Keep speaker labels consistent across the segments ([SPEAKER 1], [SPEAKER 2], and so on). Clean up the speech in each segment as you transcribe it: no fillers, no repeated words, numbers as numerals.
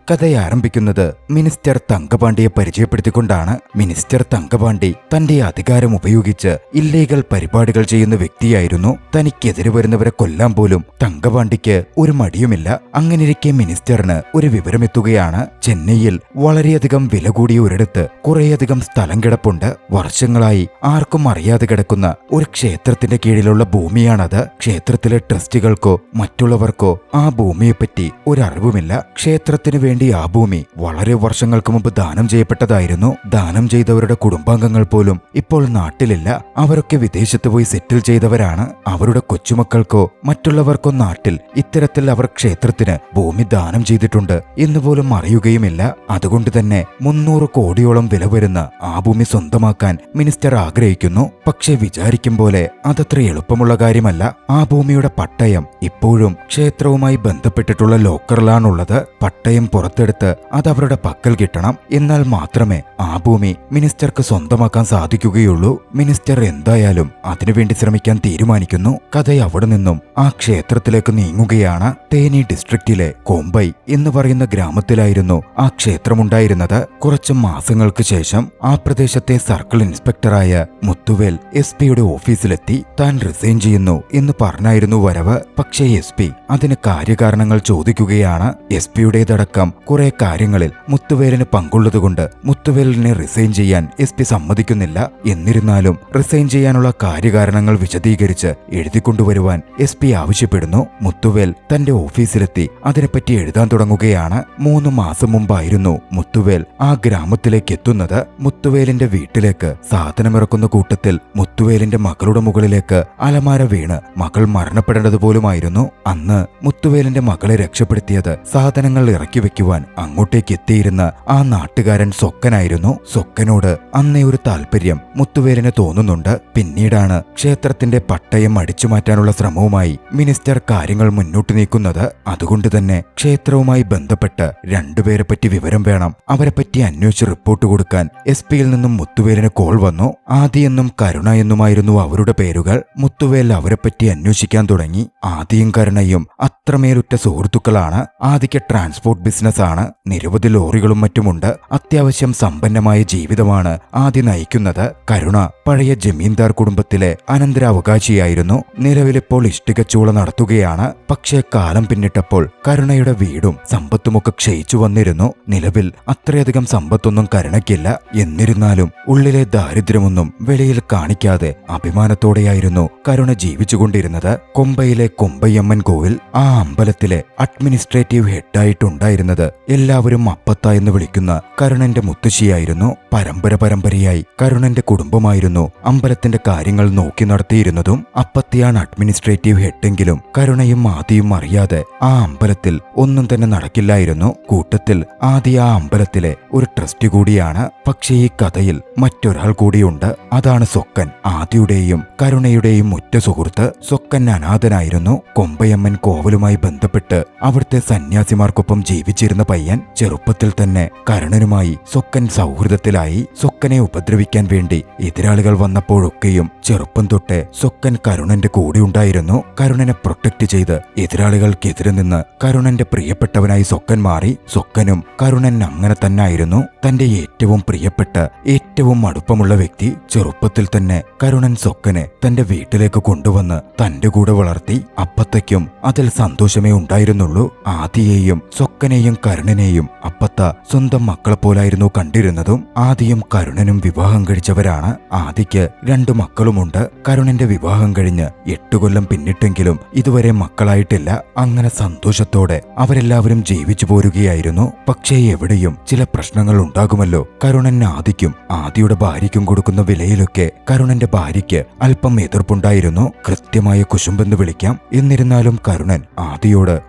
[SPEAKER 1] കഥ ആരംഭിക്കുന്നത് minister തങ്കപാണ്ടിയെ പരിചയപ്പെടുത്തിക്കൊണ്ടാണ്. Minister തങ്കപാണ്ടി തന്റെ അധികാരം ഉപയോഗിച്ച് ഇല്ലീഗൽ പരിപാടികൾ ചെയ്യുന്ന വ്യക്തിയായിരുന്നു. തനിക്കെതിരെ വരുന്നവരെ കൊല്ലാൻ പോലും തങ്കപാണ്ടിക്ക് ഒരു മടിയുമില്ല. അങ്ങനെയിരിക്കെ മിനിസ്റ്ററിന് ഒരു വിവരമെത്തുകയാണ്. ചെന്നൈയിൽ വളരെയധികം വില കൂടിയ ഒരിടത്ത് കുറേയധികം സ്ഥലം കിടപ്പുണ്ട്. വർഷങ്ങളായി ആർക്കും അറിയാതെ കിടക്കുന്ന ഒരു ക്ഷേത്രത്തിന്റെ കീഴിലുള്ള ഭൂമിയാണത്. ക്ഷേത്രത്തിലെ ട്രസ്റ്റികൾക്കോ മറ്റുള്ളവർക്കോ ആ ഭൂമിയെപ്പറ്റി ഒരറിവുമില്ല. ക്ഷേത്രത്തിന് വേണ്ടി ആ ഭൂമി വളരെ വർഷങ്ങൾക്ക് മുമ്പ് ദാനം ചെയ്യപ്പെട്ടതായിരുന്നു. ദാനം ചെയ്തവരുടെ കുടുംബാംഗങ്ങൾ പോലും ഇപ്പോൾ നാട്ടിലില്ല. അവരൊക്കെ വിദേശത്ത് പോയി സെറ്റിൽ ചെയ്തവരാണ്. അവരുടെ കൊച്ചുമക്കൾക്കോ മറ്റുള്ളവർക്കോ നാട്ടിൽ ഇത്തരത്തിൽ അവർ ക്ഷേത്രത്തിന് ഭൂമി ദാനം ചെയ്തിട്ടുണ്ട് എന്ന് പോലും അറിയുകയുമില്ല. അതുകൊണ്ട് തന്നെ 300 കോടിയോളം വില വരുന്ന ആ ഭൂമി സ്വന്തമാക്കാൻ മിനിസ്റ്റർ ആഗ്രഹിക്കുന്നു. പക്ഷെ വിചാരിക്കും പോലെ അതത്ര എളുപ്പമുള്ള കാര്യമല്ല. ആ ഭൂമിയുടെ പട്ടയം ഇപ്പോഴും ക്ഷേത്രവുമായി ബന്ധപ്പെട്ടിട്ടുള്ള ലോക്കറിലാണുള്ളത്. പട്ടയം പുറത്തെടുത്ത് അത് അവരുടെ പക്കൽ കിട്ടണം. എന്നാൽ മാത്രമേ ആ ഭൂമി മിനിസ്റ്റർക്ക് സ്വന്തമാക്കാൻ സാധിക്കുകയുള്ളൂ. മിനിസ്റ്റർ എന്തായാലും അതിനുവേണ്ടി ശ്രമിക്കാൻ തീരുമാനിക്കുന്നു. കഥ അവിടെ നിന്നും ആ ക്ഷേത്രത്തിലേക്ക് നീങ്ങുകയാണ്. തേനി ഡിസ്ട്രിക്റ്റിലെ കോംബൈ എന്ന് പറയുന്ന ഗ്രാമത്തിലായിരുന്നു ആ ക്ഷേത്രമുണ്ടായിരുന്നത്. കുറച്ച് മാസങ്ങൾക്ക് ശേഷം ആ പ്രദേശത്തെ സർക്കിൾ ഇൻസ്പെക്ടറായ മുത്തുവേൽ SP-യുടെ ഓഫീസിലെത്തി. താൻ റിസൈൻ ചെയ്യുന്നു എന്ന് പറഞ്ഞായിരുന്നു വരവ്. പക്ഷേ SP അതിന് കാര്യകാരണങ്ങൾ ചോദിക്കുകയാണ്. SP-യുടേതടക്കം കുറെ കാര്യങ്ങളിൽ മുത്തുവേലിന് പങ്കുള്ളതുകൊണ്ട് മുത്തുവേലിനെ റിസൈൻ ചെയ്യാൻ SP സമ്മതിക്കുന്നില്ല. എന്നിരുന്നാലും റിസൈൻ ചെയ്യാനുള്ള കാര്യകാരണങ്ങൾ വിശദീകരിച്ച് എഴുതിക്കൊണ്ടുവരുവാൻ SP ആവശ്യപ്പെടുന്നു. മുത്തുവേൽ തന്റെ ഓഫീസിലെത്തി അതിനെപ്പറ്റി എഴുതാൻ തുടങ്ങുകയാണ്. 3 മാസം മുമ്പായിരുന്നു മുത്തുവേൽ ആ ഗ്രാമത്തിലേക്ക് എത്തുന്നത്. മുത്തുവേലിന്റെ വീട്ടിലേക്ക് സാധനമിറക്കുന്ന കൂട്ടത്തിൽ മുത്തുവേലിന്റെ മകളുടെ മുകളിലേക്ക് അലമാര വീണ് മകൾ മരണപ്പെടേണ്ടതുപോലുമായിരുന്നു. അന്ന് മുത്തുവേലിന്റെ മകളെ രക്ഷപ്പെടുത്തിയത് സാധനങ്ങൾ ഇറക്കി വെക്കുവാൻ അങ്ങോട്ടേക്ക് എത്തിയിരുന്ന ആ നാട്ടുകാരൻ സൊക്കനായിരുന്നു. സൊക്കനോട് അന്നേ ഒരു താല്പര്യം മുത്തുവേലിന് തോന്നുന്നുണ്ട്. പിന്നീടാണ് ക്ഷേത്രത്തിന്റെ പട്ടയം അടിച്ചു മാറ്റാനുള്ള ശ്രമവുമായി മിനിസ്റ്റർ കാര്യങ്ങൾ മുന്നോട്ട് നീക്കുന്നത്. അതുകൊണ്ട് തന്നെ ക്ഷേത്രവുമായി ബന്ധപ്പെട്ട് 2 പേരെ പറ്റി വിവരം വേണം. അവരെപ്പറ്റി അന്വേഷിച്ച് റിപ്പോർട്ട് കൊടുക്കാൻ SP-യിൽ നിന്നും മുത്തുവേലിന് കോൾ വന്നു. ആദിയെന്നും കരുണ എന്നുമായിരുന്നു അവരുടെ പേരുകൾ. മുത്തുവേൽ അവരെപ്പറ്റി അന്വേഷിക്കാൻ തുടങ്ങി. ആദിയും കരുണയും അത്രമേലുറ്റ സുഹൃത്തുക്കളാണ്. ആദിക്ക് ട്രാൻസ്പോർട്ട് ബിസിനസ് ആണ്. നിരവധി ലോറികളും മറ്റുമുണ്ട്. അത്യാവശ്യം സമ്പന്നമായ ജീവിതമാണ് ആദി നയിക്കുന്നത്. കരുണ പഴയ ജമീന്ദാർ കുടുംബത്തിലെ അനന്തരാവകാശിയായിരുന്നു. നിലവിലിപ്പോൾ ഇഷ്ടികച്ചൂള നടത്തുകയാണ്. പക്ഷേ കാലം പിന്നിട്ടപ്പോൾ കരുണയുടെ വീടും സമ്പത്തുമൊക്കെ ക്ഷയിച്ചു വന്നിരുന്നു. നിലവിൽ അത്രയധികം സമ്പത്തൊന്നും കരുണയ്ക്കില്ല. എന്നിരുന്നാലും ഉള്ളിലെ ദാരിദ്ര്യമൊന്നും വെളിയിൽ കാണിക്കാതെ അഭിമാനത്തോടെയായിരുന്നു കരുണ ജീവിച്ചുകൊണ്ടിരുന്നത്. കൊമ്പയിലെ കൊമ്പയ്യമ്മൻ കോവിൽ ആ അമ്പലത്തിലെ അഡ്മിനിസ്ട്രേറ്റീവ് ഹെഡായിട്ടുണ്ടായിരുന്നത് എല്ലാവരും അപ്പത്ത എന്ന് വിളിക്കുന്ന കരുണന്റെ മുത്തശ്ശിയായിരുന്നു. പരമ്പരയായി കരുണന്റെ കുടുംബമായിരുന്നു അമ്പലത്തിന്റെ കാര്യങ്ങൾ നോക്കി നടത്തിയിരുന്നതും. അപ്പത്തിയാണ് അഡ്മിനിസ്ട്രേറ്റീവ് ഹെഡെങ്കിലും കരുണയും ആദിയും അറിയാതെ ആ അമ്പലത്തിൽ ഒന്നും തന്നെ നടക്കില്ലായിരുന്നു. കൂട്ടത്തിൽ ആദി ആ അമ്പലത്തിലെ ഒരു ട്രസ്റ്റ് കൂടിയാണ്. പക്ഷേ ഈ കഥയിൽ മറ്റൊരാൾ കൂടിയുണ്ട്. അതാണ് സൊക്കൻ. ആദിയുടെയും കരുണയുടെയും ഉറ്റ സുഹൃത്ത്. സൊക്കൻ അനാഥനായിരുന്നു. കൊമ്പയമ്മൻ കോവലുമായി ബന്ധപ്പെട്ട് അവിടുത്തെ സന്യാസിമാർക്കൊപ്പം ജീവിച്ചിരുന്ന പയ്യൻ. ചെറുപ്പത്തിൽ തന്നെ കരുണനുമായി സൊക്കൻ സൗഹൃദത്തിലായി. സൊക്കനെ ഉപദ്രവിക്കാൻ വേണ്ടി എതിരാളികൾ വന്നപ്പോഴൊക്കെയും ചെറുപ്പം തൊട്ടേ സൊക്കൻ കരുണന്റെ കൂടെ ഉണ്ടായിരുന്നു. കരുണനെ പ്രൊട്ടക്ട് ചെയ്ത് എതിരാളികൾക്കെതിരെ നിന്ന് കരുണന്റെ പ്രിയപ്പെട്ടവനായി സൊക്കൻ മാറി. സൊക്കനും കരുണൻ അങ്ങനെ തന്നെയായിരുന്നു. തന്റെ ഏറ്റവും പ്രിയപ്പെട്ട ഏറ്റവും അടുപ്പമുള്ള വ്യക്തി. ചെറുപ്പത്തിൽ തന്നെ കരുണൻ സൊക്കനെ തന്റെ വീട്ടിലേക്ക് കൊണ്ടുവന്ന് തന്റെ കൂടെ വളർത്തി. അപ്പത്തയ്ക്കും അതിൽ സന്തോഷമേ ഉണ്ടായിരുന്നുള്ളൂ. ആദിയെയും സൊക്കനെയും കരുണനെയും അപ്പത്ത സ്വന്തം മക്കളെ പോലായിരുന്നു കണ്ടിരുന്നതും. ആദിയും കരുണനും വിവാഹം കഴിച്ചവരാണ്. ആദിക്ക് 2 മക്കളുമുണ്ട്. കരുണന്റെ വിവാഹം കഴിഞ്ഞ് 8 കൊല്ലം പിന്നിട്ടെങ്കിലും ഇതുവരെ മക്കളായിട്ടില്ല. അങ്ങനെ സന്തോഷത്തോടെ അവരെല്ലാവരും ജീവിച്ചു പോരുകയായിരുന്നു. പക്ഷേ എവിടെയും ചില പ്രശ്നങ്ങൾ ഉണ്ടാകുമല്ലോ. കരുണൻ ആദിക്കും ആദിയുടെ ഭാര്യയ്ക്കും കൊടുക്കുന്ന വിലയിലൊക്കെ കരുണന്റെ ഭാര്യയ്ക്ക് അല്പം എതിർപ്പുണ്ടായിരുന്നു. കൃത്യമായ കുശുമ്പെന്ന് വിളിക്കാം. എന്നിരുന്നാലും കരുണൻ ആദിയോട്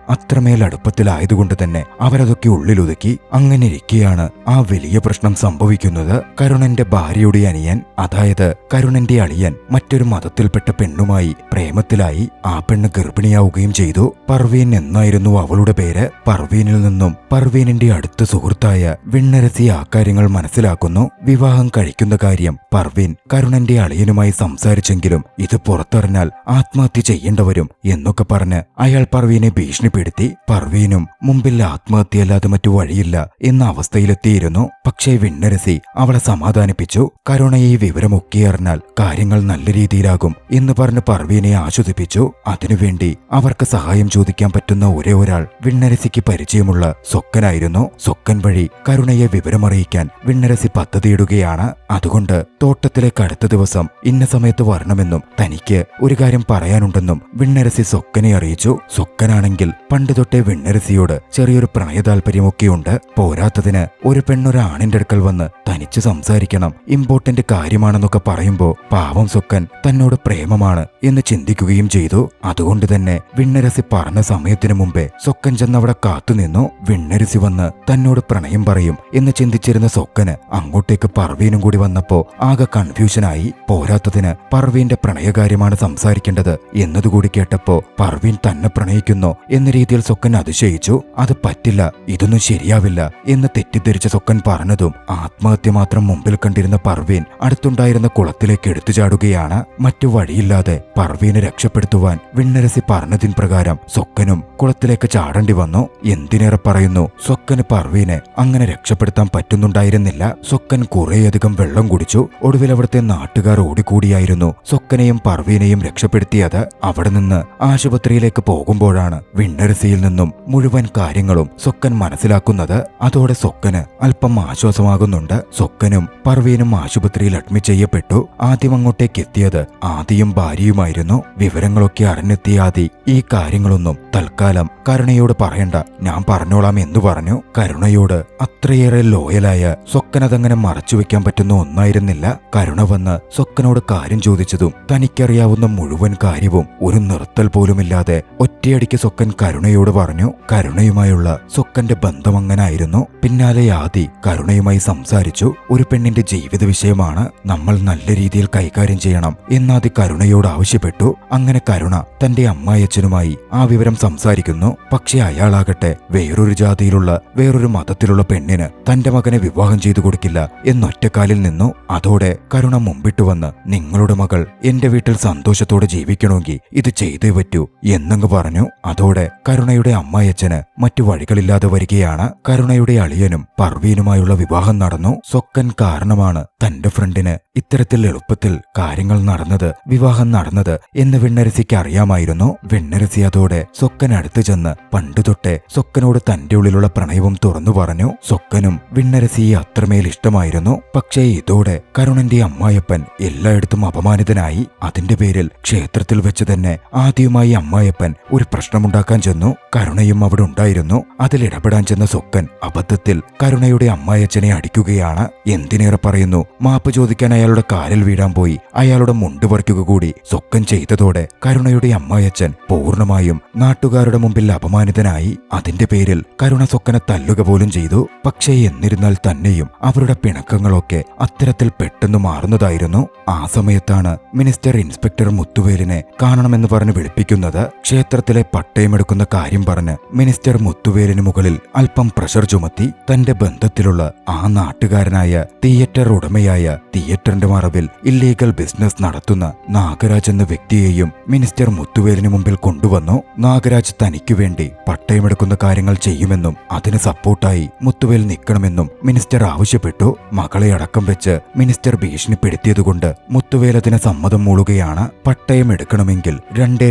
[SPEAKER 1] അത്രമേൽ അടുപ്പത്തിലായതുകൊണ്ട് തന്നെ അവൻ അവരതൊക്കെ ഉള്ളിലൊതുക്കി. അങ്ങനെ ഇരിക്കെയാണ് ആ വലിയ പ്രശ്നം സംഭവിക്കുന്നത്. കരുണന്റെ ഭാര്യയുടെ അനിയൻ, അതായത് കരുണന്റെ അളിയൻ, മറ്റൊരു മതത്തിൽപ്പെട്ട പെണ്ണുമായി പ്രേമത്തിലായി. ആ പെണ്ണ് ഗർഭിണിയാവുകയും ചെയ്തു. പർവീൻ എന്നായിരുന്നു അവളുടെ പേര്. പർവീനിൽ നിന്നും പർവീനിന്റെ അടുത്ത സുഹൃത്തായ വിണ്ണരസി ആ കാര്യങ്ങൾ മനസ്സിലാക്കുന്നു. വിവാഹം കഴിക്കുന്ന കാര്യം പർവീൻ കരുണന്റെ അളിയനുമായി സംസാരിച്ചെങ്കിലും ഇത് പുറത്തറിഞ്ഞാൽ ആത്മഹത്യ ചെയ്യേണ്ടി വരും എന്നൊക്കെ പറഞ്ഞ് അയാൾ പർവീനെ ഭീഷണിപ്പെടുത്തി. പർവീനും മുമ്പിൽ ആത്മഹത്യയല്ലാതെ മറ്റു വഴിയില്ല എന്ന അവസ്ഥയിലെത്തിയിരുന്നു. പക്ഷേ വിണ്ണരസി അവളെ സമാധാനിപ്പിച്ചു. കരുണയെ ഈ വിവരമൊക്കെ അറിഞ്ഞാൽ കാര്യങ്ങൾ നല്ല രീതിയിലാകും എന്ന് പറഞ്ഞ് പർവീനെ ആശ്വസിപ്പിച്ചു. അതിനുവേണ്ടി അവർക്ക് സഹായം ചോദിക്കാൻ പറ്റുന്ന ഒരേ ഒരാൾ വിണ്ണരസിക്ക് പരിചയമുള്ള സൊക്കനായിരുന്നു. സൊക്കൻ വഴി കരുണയെ വിവരമറിയിക്കാൻ വിണ്ണരസി പദ്ധതിയിടുകയാണ്. അതുകൊണ്ട് തോട്ടത്തിലേക്ക് അടുത്ത ദിവസം ഇന്ന സമയത്ത് വരണമെന്നും തനിക്ക് ഒരു കാര്യം പറയാനുണ്ടെന്നും വിണ്ണരസി സൊക്കനെ അറിയിച്ചു. സൊക്കനാണെങ്കിൽ പണ്ട് തൊട്ടേ വിണ്ണരസിയോട് ചെറിയൊരു പ്രണയ താല്പര്യമൊക്കെയുണ്ട്. പോരാത്തതിന് ഒരു പെണ്ണൊരു ആണിന്റെ അടുക്കൽ വന്ന് തനിച്ച് സംസാരിക്കണം, ഇമ്പോർട്ടന്റ് കാര്യമാണെന്നൊക്കെ പറയുമ്പോ പാവം സൊക്കൻ തന്നോട് പ്രേമമാണ് എന്ന് ചിന്തിക്കുകയും ചെയ്തു. അതുകൊണ്ട് തന്നെ വിണ്ണരസി പറഞ്ഞ സമയത്തിനു മുമ്പേ സൊക്കൻ ചെന്നവിടെ കാത്തുനിന്നു. വിണ്ണരസി വന്ന് തന്നോട് പ്രണയം പറയും എന്ന് ചിന്തിച്ചിരുന്ന സൊക്കന് അങ്ങോട്ടേക്ക് പർവീനും കൂടി വന്നപ്പോ ആകെ കൺഫ്യൂഷനായി. പോരാത്തതിന് പർവീന്റെ പ്രണയകാര്യമാണ് സംസാരിക്കേണ്ടത് എന്നതുകൂടി കേട്ടപ്പോ പർവീൻ തന്നെ പ്രണയിക്കുന്നോ എന്ന രീതിയിൽ സൊക്കൻ അതിശയിച്ചു. അത് പറ്റില്ല, ഇതൊന്നും ശരിയാവില്ല എന്ന് തെറ്റിദ്ധരിച്ച സൊക്കൻ പറഞ്ഞതും ആത്മഹത്യ മാത്രം മുമ്പിൽ കണ്ടിരുന്ന പർവീൻ അടുത്തുണ്ടായിരുന്ന കുളത്തിലേക്ക് എടുത്തു ചാടുകയാണ്. മറ്റു വഴിയില്ലാതെ പർവീനെ രക്ഷപ്പെടുത്തുവാൻ വിണ്ണരസി പറഞ്ഞതിൻ പ്രകാരം സൊക്കനും കുളത്തിലേക്ക് ചാടേണ്ടി വന്നു. എന്തിനേറെ പറയുന്നു, സൊക്കന് പർവീനെ അങ്ങനെ രക്ഷപ്പെടുത്താൻ പറ്റുന്നുണ്ടായിരുന്നില്ല. സൊക്കൻ കുറേയധികം വെള്ളം കുടിച്ചു. ഒടുവിൽ അവിടുത്തെ നാട്ടുകാർ ഓടിക്കൂടിയായിരുന്നു സൊക്കനെയും പർവീനെയും രക്ഷപ്പെടുത്തിയത്. അവിടെ നിന്ന് ആശുപത്രിയിലേക്ക് പോകുമ്പോഴാണ് വിണ്ണരസിയിൽ നിന്നും മുഴുവൻ കാര്യങ്ങളും സൊക്കൻ മനസ്സിലാക്കുന്നത്. അതോടെ സൊക്കന് അല്പം ആശ്വാസമാകുന്നുണ്ട്. സൊക്കനും പർവീനും ആശുപത്രിയിൽ അഡ്മിറ്റ് ചെയ്യപ്പെട്ടു. ആദ്യം അങ്ങോട്ടേക്ക് എത്തിയത് ആദിയും ഭാര്യയുമായിരുന്നു. വിവരങ്ങളൊക്കെ അറിഞ്ഞെത്തിയ ആദി ഈ കാര്യങ്ങളൊന്നും തൽക്കാലം കരുണയോട് പറയണ്ട, ഞാൻ പറഞ്ഞോളാം എന്ന് പറഞ്ഞു. കരുണയോട് അത്രയേറെ ലോയലായ സൊക്കനതങ്ങനെ മറച്ചുവെക്കാൻ പറ്റുന്ന ഒന്നായിരുന്നില്ല. കരുണ വന്ന് സൊക്കനോട് കാര്യം ചോദിച്ചതും തനിക്കറിയാവുന്ന മുഴുവൻ കാര്യവും ഒരു നിർത്തൽ പോലുമില്ലാതെ ഒറ്റയടിക്ക് സൊക്കൻ കരുണയോട് പറഞ്ഞു. കരുണയുമായുള്ള സൊക്കന്റെ ബന്ധം അങ്ങനായിരുന്നു. പിന്നാലെ ആദി കരുണയുമായി സംസാരിച്ചു. ഒരു പെണ്ണിന്റെ ജീവിത വിഷയമാണ്, നമ്മൾ നല്ല രീതിയിൽ കൈകാര്യം ചെയ്യണം എന്നാദി കരുണയോട് ആവശ്യപ്പെട്ടു. അങ്ങനെ കരുണ തന്റെ അമ്മായച്ചനുമായി ആ വിവരം സംസാരിക്കുന്നു. പക്ഷെ അയാളാകട്ടെ വേറൊരു ജാതിയിലുള്ള വേറൊരു മതത്തിലുള്ള പെണ്ണിന് തന്റെ മകനെ വിവാഹം ചെയ്തു കൊടുക്കില്ല എന്നൊറ്റക്കാലിൽ നിന്നു. അതോടെ കരുണ മുമ്പിട്ട് വന്ന് നിങ്ങളുടെ മകൾ എന്റെ വീട്ടിൽ സന്തോഷത്തോടെ ജീവിക്കണമെങ്കിൽ ഇത് ചെയ്തേ പറ്റൂ എന്നങ്ങ് പറഞ്ഞു. അതോടെ കരുണയുടെ അമ്മായച്ചന് മറ്റു വഴികളില്ലാതെ വരികയാണ്. കരുണയുടെ അളിയനും പർവീനുമായുള്ള വിവാഹം നടന്നു. സൊക്കൻ കാരണമാണ് തന്റെ ഫ്രണ്ടിന് ഇത്തരത്തിൽ എളുപ്പത്തിൽ കാര്യങ്ങൾ നടന്നത്, വിവാഹം നടന്നത് എന്ന് വിണ്ണരസിക്ക് അറിയാമായിരുന്നു. വിണ്ണരസി അതോടെ സൊക്കൻ അടുത്തു ചെന്ന് പണ്ടു തൊട്ടേ സൊക്കനോട് തന്റെ ഉള്ളിലുള്ള പ്രണയവും തുറന്നു പറഞ്ഞു. സൊക്കനും വിണ്ണരസിയെ അത്രമേൽ ഇഷ്ടമായിരുന്നു. പക്ഷേ ഇതോടെ കരുണന്റെ അമ്മായപ്പൻ എല്ലായിടത്തും അപമാനിതനായി. അതിന്റെ പേരിൽ ക്ഷേത്രത്തിൽ വെച്ച് തന്നെ ആദ്യമായി അമ്മായപ്പൻ ഒരു പ്രശ്നമുണ്ടാക്കാൻ ചെന്നു. കരുണയും അവിടെ ഉണ്ടായിരുന്നു. അതിലിടപെടാൻ ചെന്ന സൊക്കൻ അബദ്ധത്തിൽ കരുണയുടെ അമ്മായച്ചനെ അടിക്കുകയാണ്. എന്തിനേറെ പറയുന്നു, മാപ്പ് ചോദിക്കാൻ അയാളുടെ കാലിൽ വീഴാൻ പോയി അയാളുടെ മുണ്ട് പറിക്കുക കൂടി സൊക്കൻ ചെയ്തതോടെ കരുണയുടെ അമ്മായച്ചൻ പൂർണ്ണമായും നാട്ടുകാരുടെ മുമ്പിൽ അപമാനിതനായി. അതിന്റെ പേരിൽ കരുണ സൊക്കനെ തല്ലുക പോലും ചെയ്തു. പക്ഷേ എന്നിരുന്നാൽ തന്നെയും അവരുടെ പിണക്കങ്ങളൊക്കെ അത്തരത്തിൽ പെട്ടെന്ന് മാറുന്നതായിരുന്നു. ആ സമയത്താണ് മിനിസ്റ്റർ ഇൻസ്പെക്ടർ മുത്തുവേലിനെ കാണണമെന്ന് പറഞ്ഞ് വിളിപ്പിക്കുന്നത്. ക്ഷേത്രത്തിലെ പട്ടയമെടുക്കുന്ന കാര്യം പറഞ്ഞ് മിനിസ്റ്റർ മുത്തുവേലിന് മുകളിൽ അല്പം പ്രഷർ ചുമത്തി. തന്റെ ബന്ധത്തിലുള്ള ആ നാട്ടുകാരനായ തിയേറ്റർ ഉടമയായ തിയേറ്ററിന്റെ മറവിൽ ഇല്ലീഗൽ ബിസിനസ് നടത്തുന്ന നാഗരാജ് എന്ന വ്യക്തിയെയും മിനിസ്റ്റർ മുത്തുവേലിന് മുമ്പിൽ കൊണ്ടുവന്നു. നാഗരാജ് തനിക്കു വേണ്ടി പട്ടയമെടുക്കുന്ന കാര്യങ്ങൾ ചെയ്യുമെന്നും അതിന് സപ്പോർട്ടായി മുത്തുവേൽ നിൽക്കണമെന്നും മിനിസ്റ്റർ ആവശ്യപ്പെട്ടു. മകളെ അടക്കം വെച്ച് മിനിസ്റ്റർ ഭീഷണിപ്പെടുത്തിയതുകൊണ്ട് മുത്തുവേൽ അതിന് സമ്മതം മൂളുകയാണ്. പട്ടയം എടുക്കണമെങ്കിൽ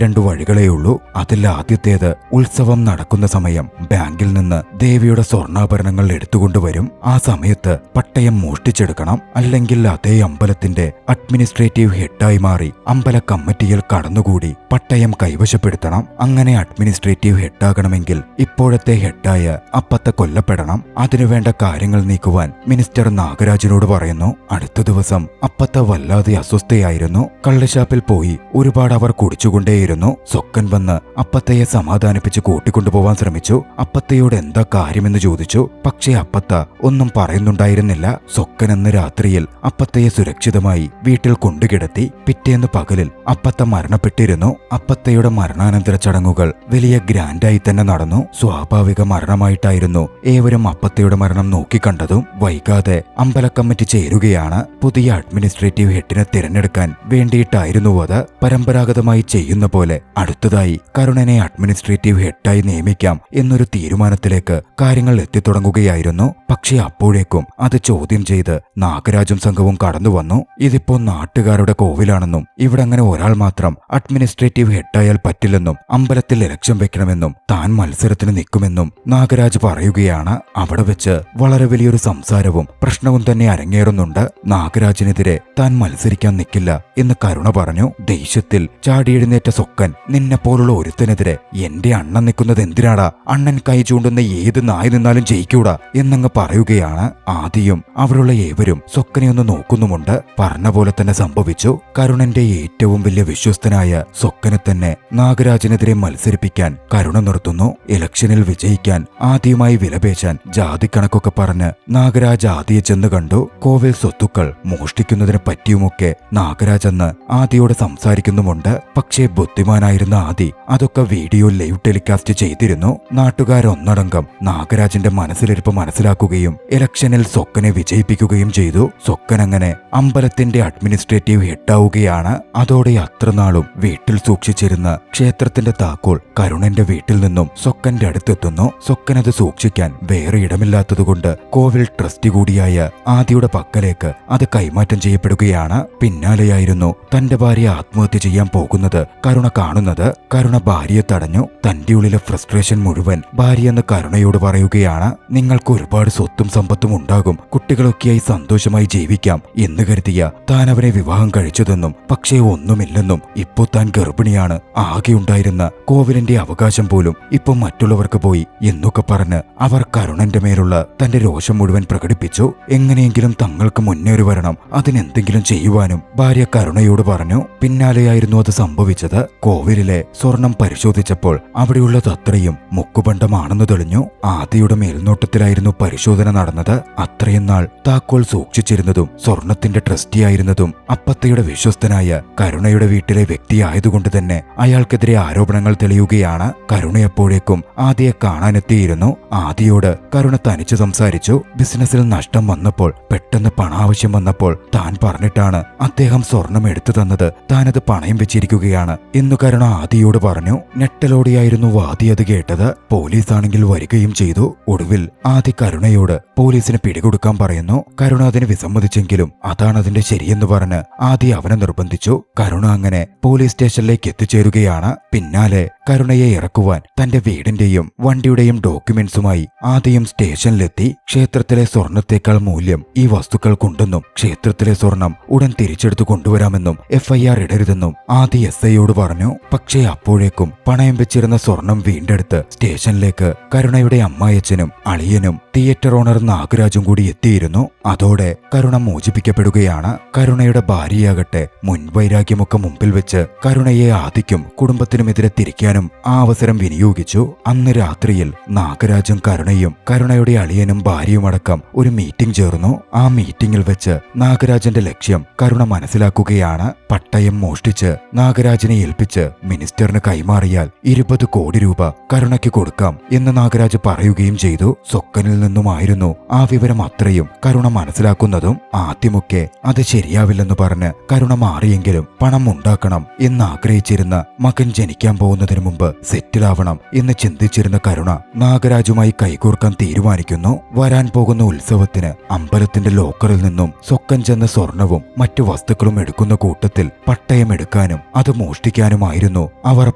[SPEAKER 1] രണ്ടു വഴികളേയുള്ളൂ. അതിൽ ആദ്യത്തേത് ഉത്സവം നടക്കുന്ന സമയം ബാങ്കിൽ നിന്ന് ദേവിയുടെ സ്വർണ്ണാഭരണങ്ങൾ എടുത്തുകൊണ്ടുവരും. ആ സമയത്ത് പട്ടയം മോഷ്ടിച്ചെടുക്കണം. അല്ലെങ്കിൽ അതേ അമ്പലത്തിന്റെ അഡ്മിനിസ്ട്രേറ്റീവ് ഹെഡായി മാറി അമ്പല കമ്മിറ്റിയിൽ കടന്നുകൂടി പട്ടയം കൈവശപ്പെടുത്തണം. അങ്ങനെ അഡ്മിനിസ്ട്രേറ്റീവ് ഹെഡാകണമെങ്കിൽ ഇപ്പോഴത്തെ ഹെഡായ അപ്പത്തെ കൊല്ലപ്പെടണം. അതിനുവേണ്ട കാര്യങ്ങൾ നീക്കുവാൻ മിനിസ്റ്റർ നാഗരാജിനോട് പറയുന്നു. അടുത്ത ദിവസം അപ്പത്ത വല്ലാതെ അസ്വസ്ഥയായിരുന്നു. കള്ളുഷാപ്പിൽ പോയി ഒരുപാട് അവർ കുടിച്ചുകൊണ്ടേയിരുന്നു. സൊക്കൻ വന്ന് അപ്പത്തയെ സമാധാനിപ്പിച്ച് കൂട്ടിക്കൊണ്ടുപോവാൻ ശ്രമിച്ചു. അപ്പത്ത അപ്പത്തയോട് എന്താ കാര്യമെന്ന് ചോദിച്ചു. പക്ഷേ അപ്പത്ത ഒന്നും പറയുന്നുണ്ടായിരുന്നില്ല. സൊക്കൻ അന്ന് രാത്രിയിൽ അപ്പത്തയെ സുരക്ഷിതമായി വീട്ടിൽ കൊണ്ടുകിടത്തി. പിറ്റേന്ന് പകലിൽ അപ്പത്ത മരണപ്പെട്ടിരുന്നു. അപ്പത്തയുടെ മരണാനന്തര ചടങ്ങുകൾ വലിയ ഗ്രാൻഡായി തന്നെ നടന്നു. സ്വാഭാവിക മരണമായിട്ടായിരുന്നു ഏവരും അപ്പത്തയുടെ മരണം നോക്കിക്കണ്ടതും. വൈകാതെ അമ്പല കമ്മിറ്റി ചേരുകയാണ്. പുതിയ അഡ്മിനിസ്ട്രേറ്റീവ് ഹെഡിനെ തിരഞ്ഞെടുക്കാൻ വേണ്ടിയിട്ടായിരുന്നു അത്. പരമ്പരാഗതമായി ചെയ്യുന്ന പോലെ അടുത്തതായി കരുണനെ അഡ്മിനിസ്ട്രേറ്റീവ് ഹെഡായി നിയമിക്കാം എന്നൊരു തീരുമാനത്തിലേക്ക് കാര്യങ്ങൾ എത്തിത്തുടങ്ങുകയായിരുന്നു. പക്ഷേ അപ്പോഴേക്കും അത് ചോദ്യം ചെയ്ത് നാഗരാജും സംഘവും കടന്നു വന്നു. ഇതിപ്പോ നാട്ടുകാരുടെ കോവിലാണെന്നും ഇവിടെ അങ്ങനെ ഒരാൾ മാത്രം അഡ്മിനിസ്ട്രേറ്റീവ് ഹെഡായാൽ പറ്റില്ലെന്നും അമ്പലത്തിൽ ഇലക്ഷൻ വെക്കണമെന്നും താൻ മത്സരത്തിന് നിൽക്കുമെന്നും നാഗരാജ് പറയുകയാണ്. അവിടെ വെച്ച് വളരെ വലിയൊരു സംസാരവും പ്രശ്നവും തന്നെ അരങ്ങേറുന്നുണ്ട്. നാഗരാജിനെതിരെ താൻ മത്സരിക്കാൻ നിൽക്കില്ല എന്ന് കരുണ പറഞ്ഞു. ദേഷ്യത്തിൽ ചാടിയെഴുന്നേറ്റ സൊക്കൻ, നിന്നെ പോലുള്ള ഒരുത്തനെതിരെ എന്റെ അണ്ണൻ നിൽക്കുന്നത് എന്തിനാടാ? അണ്ണൻ കൈ ചൂണ്ടുന്ന ഏത് നായി നിന്നാലും ജയിക്കൂടാ എന്നങ്ങ് പറയുകയാണ്. ആദ്യം അവിടെയുള്ള ഏവരും സൊക്കനെ ഒന്ന് നോക്കുന്നുമുണ്ട്. പറഞ്ഞ പോലെ തന്നെ സംഭവിച്ചു. കരുണന്റെ ഏറ്റവും വലിയ വിശ്വസ്തനായ സൊക്കനെ തന്നെ നാഗരാജിനെതിരെ മത്സരിപ്പിക്കാൻ കരുണ നിർത്തുന്നു. ഇലക്ഷനിൽ വിജയിക്കാൻ ആദ്യമായി വിലപേശാൻ ജാതി കണക്കൊക്കെ പറഞ്ഞ് നാഗരാജ് ആദിയെ ചെന്ന് കണ്ടു. കോവിൽ സ്വത്തുക്കൾ മോഷ്ടിക്കുന്നതിനെ പറ്റിയുമൊക്കെ നാഗരാജ് അന്ന് ആദിയോട് സംസാരിക്കുന്നുമുണ്ട്. പക്ഷേ ബുദ്ധിമാനായിരുന്ന ആദി അതൊക്കെ വീഡിയോ ലൈവ് ടെലികാസ്റ്റ് ചെയ്തിരുന്നു. നാട്ടുകാരൊന്നടങ്കം നാഗരാജിന്റെ മനസ്സിലിരിപ്പ് മനസ്സിലാക്കുകയും ഇലക്ഷനിൽ സൊക്കനെ വിജയിപ്പിക്കുകയും ചെയ്തു. സൊക്കൻ അങ്ങനെ അമ്പലത്തിന്റെ അഡ്മിനിസ്ട്രേറ്റീവ് ഹെഡാവുകയാണ്. അതോടെ അത്രനാളും വീട്ടിൽ സൂക്ഷിച്ചിരുന്ന ക്ഷേത്രത്തിന്റെ താക്കോൽ കരുണന്റെ വീട്ടിൽ നിന്നും സൊക്കന്റെ അടുത്തെത്തുന്നു. സൊക്കനത് സൂക്ഷിക്കാൻ വേറെ ഇടമില്ലാത്തതുകൊണ്ട് കോവിൽ ട്രസ്റ്റി കൂടിയായ ആദിയുടെ പക്കലേക്ക് അത് കൈമാറ്റം ചെയ്യപ്പെടുകയാണ്. പിന്നാലെയായിരുന്നു തന്റെ ഭാര്യ ആത്മഹത്യ ചെയ്യാൻ പോകുന്നത് കരുണ കാണുന്നത്. കരുണ ഭാര്യയെ തടഞ്ഞു. തന്റെ ഉള്ളിലെ ഫ്രസ്ട്രേഷൻ മുഴുവൻ ഭാര്യയെന്ന് കരുണയോട് പറയുകയാണ്. നിങ്ങൾക്ക് ഒരുപാട് സ്വത്തും സമ്പത്തും ഉണ്ടാകും, കുട്ടികളൊക്കെയായി സന്തോഷമായി ജീവിക്കാം എന്ന് കരുതിയ താൻ അവനെ വിവാഹം കഴിച്ചതെന്നും പക്ഷേ ഒന്നുമില്ലെന്നും ഇപ്പോ താൻ ഗർഭിണിയാണ്, ആകെയുണ്ടായിരുന്ന കോവിലിന്റെ അവകാശം പോലും ഇപ്പൊ മറ്റുള്ളവർക്ക് പോയി എന്നൊക്കെ പറഞ്ഞ് അവർ കരുണന്റെ മേലുള്ള തന്റെ രോഷം മുഴുവൻ പ്രകടിപ്പിച്ചു. എങ്ങനെയെങ്കിലും തങ്ങൾക്ക് മുന്നേറി വരണം, അതിനെന്തെങ്കിലും ചെയ്യുവാനും ഭാര്യ കരുണയോട് പറഞ്ഞു. പിന്നാലെയായിരുന്നു അത് സംഭവിച്ചത്. കോവിലിലെ സ്വർണം പരിശോധിച്ചപ്പോൾ അവിടെയുള്ളത് അത്രയും മുക്കുപണ്ടമാണെന്ന് തെളിഞ്ഞു. ആദിയുടെ മേൽനോട്ടത്തിലായിരുന്നു പരിശോധന നടന്നത്. അത്രയും നാൾ താക്കോൽ സൂക്ഷിച്ചിരുന്നതും സ്വർണത്തിന്റെ ട്രസ്റ്റിയായിരുന്നതും അപ്പത്തയുടെ വിശ്വസ്തനായ കരുണയുടെ വീട്ടിലെ വ്യക്തിയായതുകൊണ്ട് തന്നെ അയാൾക്കെതിരെ ആരോപണങ്ങൾ തെളിയുകയാണ്. കരുണയപ്പോഴേക്കും ആദിയെ കാണാനെത്തിയിരുന്നു. ആദിയോട് കരുണ തനിച്ചു സംസാരിച്ചു. ബിസിനസ്സിൽ നഷ്ടം വന്നപ്പോൾ പെട്ടെന്ന് പണാവശ്യം വന്നപ്പോൾ താൻ പറഞ്ഞിട്ടാണ് അദ്ദേഹം സ്വർണം എടുത്തു തന്നത്, താനത് പണയം വെച്ചിരിക്കുകയാണ് എന്നു കരുണ ആദിയോട് പറഞ്ഞു. ഞെട്ടലോടെയായിരുന്നു ആദി അത് കേട്ടത്. പോലീസാണെങ്കിൽ വരികയും ചെയ്തു. ഒടുവിൽ ആദി കരുണയോട് പോലീസിന് പിടികൊടുക്കാൻ പറയുന്നു. കരുണ അതിന് വിസമ്മതിച്ചെങ്കിലും അതാണ് അതിന്റെ ശരിയെന്ന് പറഞ്ഞ് ആദി അവനെ നിർബന്ധിച്ചു. കരുണ അങ്ങനെ പോലീസ് സ്റ്റേഷനിലേക്ക് എത്തിച്ചേരുകയാണ്. പിന്നാലെ കരുണയെ ഇറക്കുവാൻ തന്റെ വീടിന്റെയും വണ്ടിയുടെയും ഡോക്യുമെന്റ്സുമായി ആദ്യം സ്റ്റേഷനിലെത്തി. ക്ഷേത്രത്തിലെ സ്വർണത്തേക്കാൾ മൂല്യം ഈ വസ്തുക്കൾക്കുണ്ടെന്നും ക്ഷേത്രത്തിലെ സ്വർണം ഉടൻ തിരിച്ചെടുത്തു കൊണ്ടുവരാമെന്നും FIR ഇടരുതെന്നും ആദി SIയോട് പറഞ്ഞു. പക്ഷേ അപ്പോഴേക്കും പണയം വെച്ചിരുന്ന സ്വർണം വീണ്ടെടുത്ത് സ്റ്റേഷനിലേക്ക് കരുണയുടെ അമ്മായച്ചനും അളിയനും തിയേറ്റർ ഓണർ നാഗരാജും കൂടി എത്തിയിരുന്നു. അതോടെ കരുണ മോചിപ്പിക്കപ്പെടുകയാണ്. കരുണയുടെ ഭാര്യയാകട്ടെ മുൻവൈരാഗ്യമൊക്കെ മുമ്പിൽ വെച്ച് കരുണയെ ആദിക്കും കുടുംബത്തിനുമെതിരെ തിരിക്കാനും ആ അവസരം വിനിയോഗിച്ചു. അന്ന് രാത്രിയിൽ നാഗരാജും കരുണയും കരുണയുടെ അളിയനും ഭാര്യയുമടക്കം ഒരു മീറ്റിംഗ് ചേർന്നു. ആ മീറ്റിംഗിൽ വെച്ച് നാഗരാജന്റെ ലക്ഷ്യം കരുണ മനസ്സിലാക്കുകയാണ്. പട്ടയം മോഷ്ടിച്ച് നാഗരാജിനെ ഏൽപ്പിച്ച് മിനിസ്റ്ററിന് കൈമാറിയാൽ 20 കോടി രൂപ കരുണയ്ക്ക് കൊടുക്കാം എന്ന് നാഗരാജ് പറയുകയും ചെയ്തു. സൊക്കനിൽ നിന്നുമായിരുന്നു ആ വിവരം അത്രയും കരുണ മനസ്സിലാക്കുന്നതും. ആദ്യമൊക്കെ അത് ശരിയാവില്ലെന്ന് പറഞ്ഞ് കരുണ മാറിയെങ്കിലും പണം ഉണ്ടാക്കണം എന്ന് ആഗ്രഹിച്ചിരുന്ന മകൻ ജനിക്കാൻ പോകുന്നതിന് മുമ്പ് സെറ്റിലാവണം എന്ന് ചിന്തിച്ചിരുന്ന കരുണ നാഗരാജുമായി കൈകോർക്കാൻ തീരുമാനിക്കുന്നു. വരാൻ പോകുന്ന ഉത്സവത്തിന് അമ്പലത്തിന്റെ ലോക്കറിൽ നിന്നും സൊക്കൻ ചെന്ന സ്വർണവും മറ്റു വസ്തുക്കളും എടുക്കുന്ന കൂട്ടത്തിൽ പട്ടയം എടുക്കാനും അത് മോഷ്ടിക്കാനുമായിരുന്നു അവർ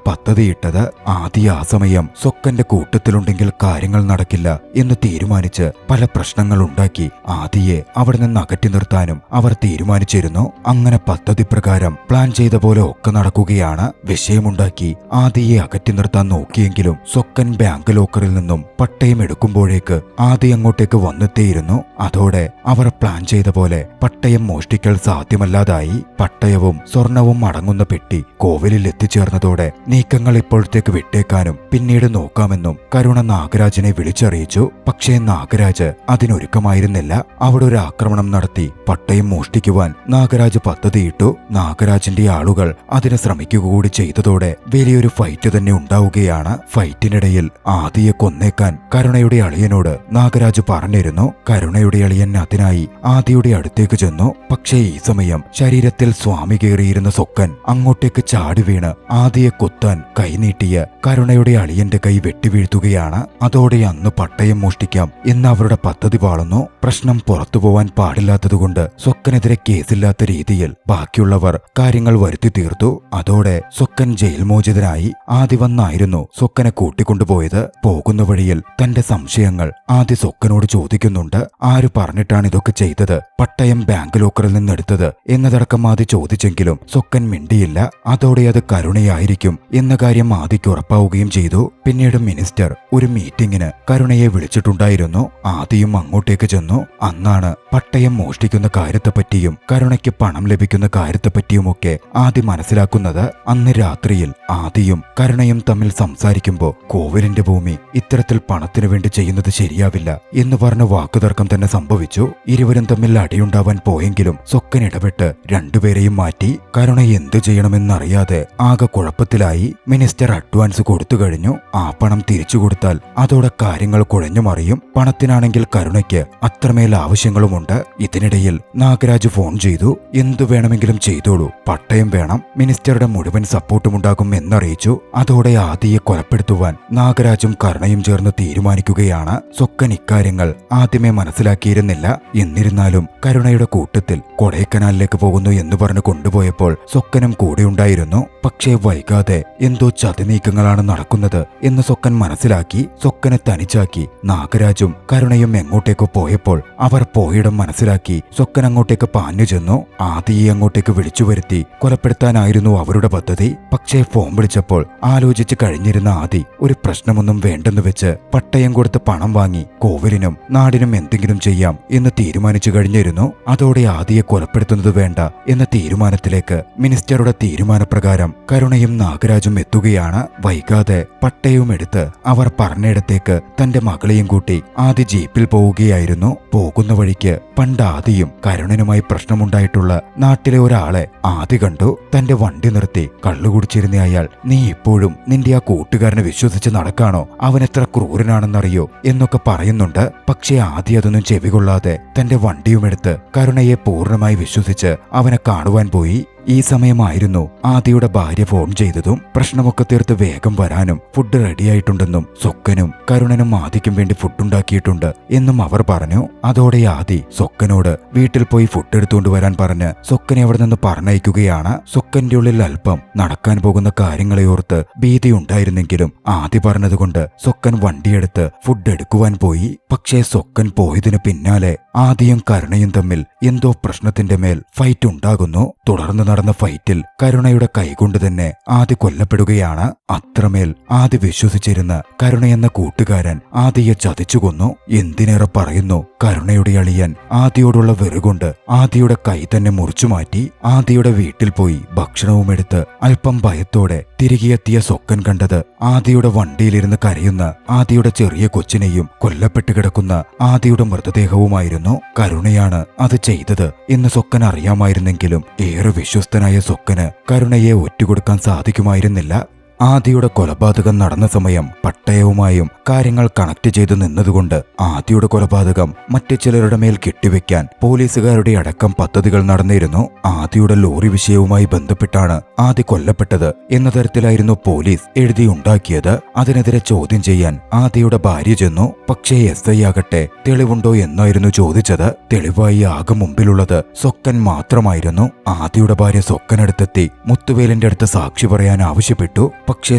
[SPEAKER 1] പദ്ധതിയിട്ടത്. ആദ്യ ആ സമയം സൊക്കന്റെ കൂട്ടത്തിലുണ്ടെങ്കിൽ കാര്യങ്ങൾ നടക്കില്ല എന്ന് തീരുമാനിച്ച് പല പ്രശ്നങ്ങൾ ഉണ്ടാക്കി ആദിയെ അവിടെ നിന്ന് അകറ്റി നിർത്താനും അവർ തീരുമാനിച്ചിരുന്നു. അങ്ങനെ പദ്ധതി പ്രകാരം പ്ലാൻ ചെയ്ത പോലെ ഒക്കെ നടക്കുകയാണ്. വിഷയമുണ്ടാക്കി ആദിയെ അകറ്റി നിർത്താൻ നോക്കിയെങ്കിലും സ്വക്കൻ ബാങ്ക് ലോക്കറിൽ നിന്നും പട്ടയം എടുക്കുമ്പോഴേക്ക് ആദി അങ്ങോട്ടേക്ക് വന്നെത്തിയിരുന്നു. അതോടെ അവർ പ്ലാൻ ചെയ്ത പോലെ പട്ടയം മോഷ്ടിക്കൽ സാധ്യമല്ലാതായി. പട്ടയവും സ്വർണവും അടങ്ങുന്ന പെട്ടി കോവിലിൽ എത്തിച്ചേർന്നതോടെ നീക്കങ്ങൾ ഇപ്പോഴത്തേക്ക് വിട്ടേക്കാനും പിന്നീട് നോക്കാമെന്നും കരുണ നാഗരാജിനെ വിളിച്ചറിയിച്ചു. പക്ഷേ നാഗരാജ് അതിനൊരുക്കമായിരുന്നില്ല. അവിടെ ഒരു ആക്രമണം നടത്തി പട്ടയം മോഷ്ടിക്കുവാൻ നാഗരാജ് പദ്ധതിയിട്ടു. നാഗരാജിന്റെ ആളുകൾ അതിന് ശ്രമിക്കുക കൂടി ചെയ്തതോടെ വലിയൊരു ഫൈറ്റ് തന്നെ ഉണ്ടാവുകയാണ്. ഫൈറ്റിനിടയിൽ ആദിയെ കൊന്നേക്കാൻ കരുണയുടെ അളിയനോട് നാഗരാജ് പറഞ്ഞിരുന്നു. കരുണയുടെ അളിയൻ അതിനായി ആദിയുടെ അടുത്തേക്ക് ചെന്നു. പക്ഷേ ഈ സമയം ശരീരത്തിൽ സ്വാമി കയറിയിരുന്ന സ്വക്കൻ അങ്ങോട്ടേക്ക് ചാടി വീണ് ആദിയെ കൊത്താൻ കൈനീട്ടിയ കരുണയുടെ അളിയന്റെ കൈ വെട്ടിവീഴ്ത്തുകയാണ്. അതോടെ അന്ന് പട്ടയം മോഷ്ടിക്കാം എന്ന് അവരുടെ പദ്ധതി പാളുന്നു. പ്രശ്നം പുറത്തുപോവാൻ പാടില്ലാത്തതുകൊണ്ട് സ്വക്കനെതിരെ കേസില്ലാത്ത രീതിയിൽ ബാക്കിയുള്ളവർ കാര്യങ്ങൾ വരുത്തി തീർത്തു. അതോടെ സ്വക്കൻ ജയിൽ മോചിതനായി. ആദി വന്നായിരുന്നു സ്വക്കനെ കൂട്ടിക്കൊണ്ടുപോയത്. പോകുന്ന വഴിയിൽ തന്റെ സംശയങ്ങൾ ആദി സ്വക്കനോട് ചോദിക്കുന്നുണ്ട്. ആര് പറഞ്ഞിട്ടാണ് ഇതൊക്കെ ചെയ്തത്, പട്ടയം ബാങ്ക് ലോക്കറിൽ നിന്നെടുത്തത് എന്നതടക്കം ആദി ചോദിച്ചെങ്കിലും സ്വക്കൻ മിണ്ടിയില്ല. അതോടെ അത് കരുണയായിരിക്കും എന്ന കാര്യം ആദിക്ക് ഉറപ്പാവുകയും ചെയ്തു. പിന്നീട് മിനിസ്റ്റർ ഒരു മീറ്റിംഗിന് കരുണയെ വിളിച്ചിട്ടുണ്ടായിരുന്നു. ആദിയും അങ്ങോട്ടേക്ക് ചെന്നു. അന്നാണ് പട്ടയം മോഷ്ടിക്കുന്ന കാര്യത്തെപ്പറ്റിയും കരുണയ്ക്ക് പണം ലഭിക്കുന്ന കാര്യത്തെപ്പറ്റിയുമൊക്കെ ആദി മനസ്സിലാക്കുന്നത്. അന്ന് രാത്രിയിൽ ആദിയും കരുണയും തമ്മിൽ സംസാരിക്കുമ്പോൾ കോവിലിന്റെ ഭൂമി ഇത്തരത്തിൽ പണത്തിനു വേണ്ടി ചെയ്യുന്നത് ശരിയാവില്ല എന്ന് പറഞ്ഞ വാക്കുതർക്കം തന്നെ സംഭവിച്ചു. ഇരുവരും തമ്മിൽ അടിയുണ്ടാവാൻ പോയെങ്കിലും സ്വക്കൻ ഇടപെട്ട് രണ്ടുപേരെയും മാറ്റി. കരുണ എന്തു ചെയ്യണമെന്നറിയാതെ ആകെ കുഴപ്പത്തിലായി. മിനിസ്റ്റർ അഡ്വാൻസ് കൊടുത്തു കഴിഞ്ഞു. ആ പണം തിരിച്ചു കൊടുത്താൽ അതോടെ കാര്യങ്ങൾ കുഴഞ്ഞു മറിയും. പണത്തിനാണെങ്കിൽ കരുണയ്ക്ക് അത്രമേൽ ആവശ്യങ്ങളുമുണ്ട്. ഇതിനിടയിൽ നാഗരാജ് ഫോൺ ചെയ്തു. എന്തു വേണമെങ്കിലും ചെയ്തോളൂ, പട്ടയം വേണം, മിനിസ്റ്ററുടെ മുഴുവൻ സപ്പോർട്ടുമുണ്ടാകും എന്നറിയിച്ചു. അതോടെ ആദിയെ കൊലപ്പെടുത്തുവാൻ നാഗരാജും കരുണയും ചേർന്ന് തീരുമാനിക്കുകയാണ്. സ്വക്കൻ ഇക്കാര്യങ്ങൾ ആദ്യമേ മനസ്സിലാക്കിയിരുന്നില്ല. എന്നിരുന്നാലും കരുണയുടെ കൂട്ടത്തിൽ കൊടൈക്കനാലിലേക്ക് പോകുന്നു എന്ന് പറഞ്ഞു കൊണ്ടുപോയപ്പോൾ സ്വക്കനും കൂടെയുണ്ടായിരുന്നു. പക്ഷേ വൈകാതെ എന്തോ ചതിനീക്കങ്ങളാണ് നടക്കുന്നത് എന്ന് സ്വക്കൻ മനസ്സിലാക്കി. സ്വക്കനെ തനിച്ചാക്കി നാഗരാജും കരുണയും എങ്ങോട്ടേക്കോ പോയപ്പോൾ അവർ പോയിടം മനസ്സിലാക്കി സ്വക്കൻ അങ്ങോട്ടേക്ക് പാഞ്ഞു ചെന്നു. ആദിയെ അങ്ങോട്ടേക്ക് വിളിച്ചു വരുത്തി കൊലപ്പെടുത്താനായിരുന്നു അവരുടെ പദ്ധതി. പക്ഷേ ഫോൺ വിളിച്ചപ്പോൾ ആലോചിച്ച് കഴിഞ്ഞിരുന്ന ആദി ഒരു പ്രശ്നമൊന്നും വേണ്ടെന്ന് വെച്ച് പട്ടയം കൊടുത്ത് പണം വാങ്ങി കോവിലിനും നാടിനും എന്തെങ്കിലും ചെയ്യാം എന്ന് തീരുമാനിച്ചു കഴിഞ്ഞിരുന്നു. അതോടെ ആദിയെ കൊലപ്പെടുത്തുന്നത് വേണ്ട എന്ന തീരുമാനത്തിലേക്ക് മിനിസ്റ്ററുടെ തീരുമാനപ്രകാരം കരുണയും നാഗരാജും എത്തുകയാണ്. വൈകാതെ പട്ടയവും എടുത്ത് അവർ പറഞ്ഞിടത്തേക്ക് തന്റെ മകളെയും കൂട്ടി ആദി ജീപ്പിൽ പോവുകയായിരുന്നു. പോകുന്ന വഴിക്ക് പണ്ട് ആദിയും കരുണനുമായി പ്രശ്നമുണ്ടായിട്ടുള്ള നാട്ടിലെ ഒരാളെ ആദി കണ്ടു. തന്റെ വണ്ടി നിർത്തി കള്ളുകുടിച്ചിരുന്ന അയാൾ, നീ ഇപ്പോഴും നിന്റെ ആ കൂട്ടുകാരനെ വിശ്വസിച്ച് നടക്കാണോ, അവൻ എത്ര ക്രൂരനാണെന്നറിയോ എന്നൊക്കെ പറയുന്നുണ്ട്. പക്ഷേ ആദി അതൊന്നും ചെവികൊള്ളാതെ തന്റെ വണ്ടിയുമെടുത്ത് കരുണയെ പൂർണ്ണമായി വിശ്വസിച്ച് അവനെ കാണുവാൻ പോയി. ഈ സമയമായിരുന്നു ആദിയുടെ ഭാര്യ ഫോൺ ചെയ്തതും പ്രശ്നമൊക്കെ തീർത്ത് വേഗം വരാനും ഫുഡ് റെഡിയായിട്ടുണ്ടെന്നും സ്വക്കനും കരുണനും ആദിക്കും വേണ്ടി ഫുഡുണ്ടാക്കിയിട്ടുണ്ട് എന്നും അവർ പറഞ്ഞു. അതോടെ ആദി സ്വക്കനോട് വീട്ടിൽ പോയി ഫുഡ് എടുത്തുകൊണ്ട് വരാൻ പറഞ്ഞ് സ്വക്കനെ അവിടെ നിന്ന് പറഞ്ഞയക്കുകയാണ്. സ്വക്കന്റെ ഉള്ളിൽ അല്പം നടക്കാൻ പോകുന്ന കാര്യങ്ങളെ ഓർത്ത് ഭീതിയുണ്ടായിരുന്നെങ്കിലും ആദി പറഞ്ഞതുകൊണ്ട് സ്വക്കൻ വണ്ടിയെടുത്ത് ഫുഡ് എടുക്കുവാൻ പോയി. പക്ഷേ സ്വക്കൻ പോയതിനു പിന്നാലെ ആദിയും കരുണയും തമ്മിൽ എന്തോ പ്രശ്നത്തിന്റെ മേൽ ഫൈറ്റ് ഉണ്ടാകുന്നു. തുടർന്ന് നടന്ന ഫൈറ്റിൽ കരുണയുടെ കൈകൊണ്ട് തന്നെ ആദി കൊല്ലപ്പെടുകയാണ്. അത്രമേൽ ആദി വിശ്വസിച്ചിരുന്ന കരുണയെന്ന കൂട്ടുകാരൻ ആദിയെ ചതിച്ചു കൊന്നു. എന്തിനേറെ പറയുന്നു, കരുണയുടെ അളിയൻ ആദിയോടുള്ള വെറുകൊണ്ട് ആദിയുടെ കൈ തന്നെ മുറിച്ചു മാറ്റി. ആദിയുടെ വീട്ടിൽ പോയി ഭക്ഷണവുമെടുത്ത് അല്പം ഭയത്തോടെ തിരികെ എത്തിയ സ്വക്കൻ കണ്ടത് ആദിയുടെ വണ്ടിയിലിരുന്ന് കരയുന്ന ആദിയുടെ ചെറിയ കൊച്ചിനെയും കൊല്ലപ്പെട്ട് കിടക്കുന്ന ആദിയുടെ മൃതദേഹവുമായിരുന്നു. കരുണയാണ് അത് ചെയ്തത് എന്ന് സ്വക്കൻ അറിയാമായിരുന്നെങ്കിലും ഏറെ വിശ്വസ്തനായ സ്വക്കന് കരുണയെ ഒറ്റുകൊടുക്കാൻ സാധിക്കുമായിരുന്നില്ല. ആദിയുടെ കൊലപാതകം നടന്ന സമയം പട്ടയവുമായും കാര്യങ്ങൾ കണക്ട് ചെയ്തു നിന്നതുകൊണ്ട് ആദിയുടെ കൊലപാതകം മറ്റു ചിലരുടെ മേൽ കെട്ടിവെക്കാൻ പോലീസുകാരുടെ അടക്കം പദ്ധതികൾ നടന്നിരുന്നു. ആദിയുടെ ലോറി വിഷയവുമായി ബന്ധപ്പെട്ടാണ് ആദി കൊല്ലപ്പെട്ടത് എന്ന തരത്തിലായിരുന്നു പോലീസ് എഴുതിയുണ്ടാക്കിയത്. അതിനെതിരെ ചോദ്യം ചെയ്യാൻ ആദിയുടെ ഭാര്യ ചെന്നു. പക്ഷേ SI ആകട്ടെ തെളിവുണ്ടോ എന്നായിരുന്നു ചോദിച്ചത്. തെളിവായി ആകെ മുമ്പിലുള്ളത് സ്വക്കൻ മാത്രമായിരുന്നു. ആദിയുടെ ഭാര്യ സ്വക്കനടുത്തെത്തി മുത്തുവേലിന്റെ അടുത്ത് സാക്ഷി പറയാൻ ആവശ്യപ്പെട്ടു. പക്ഷേ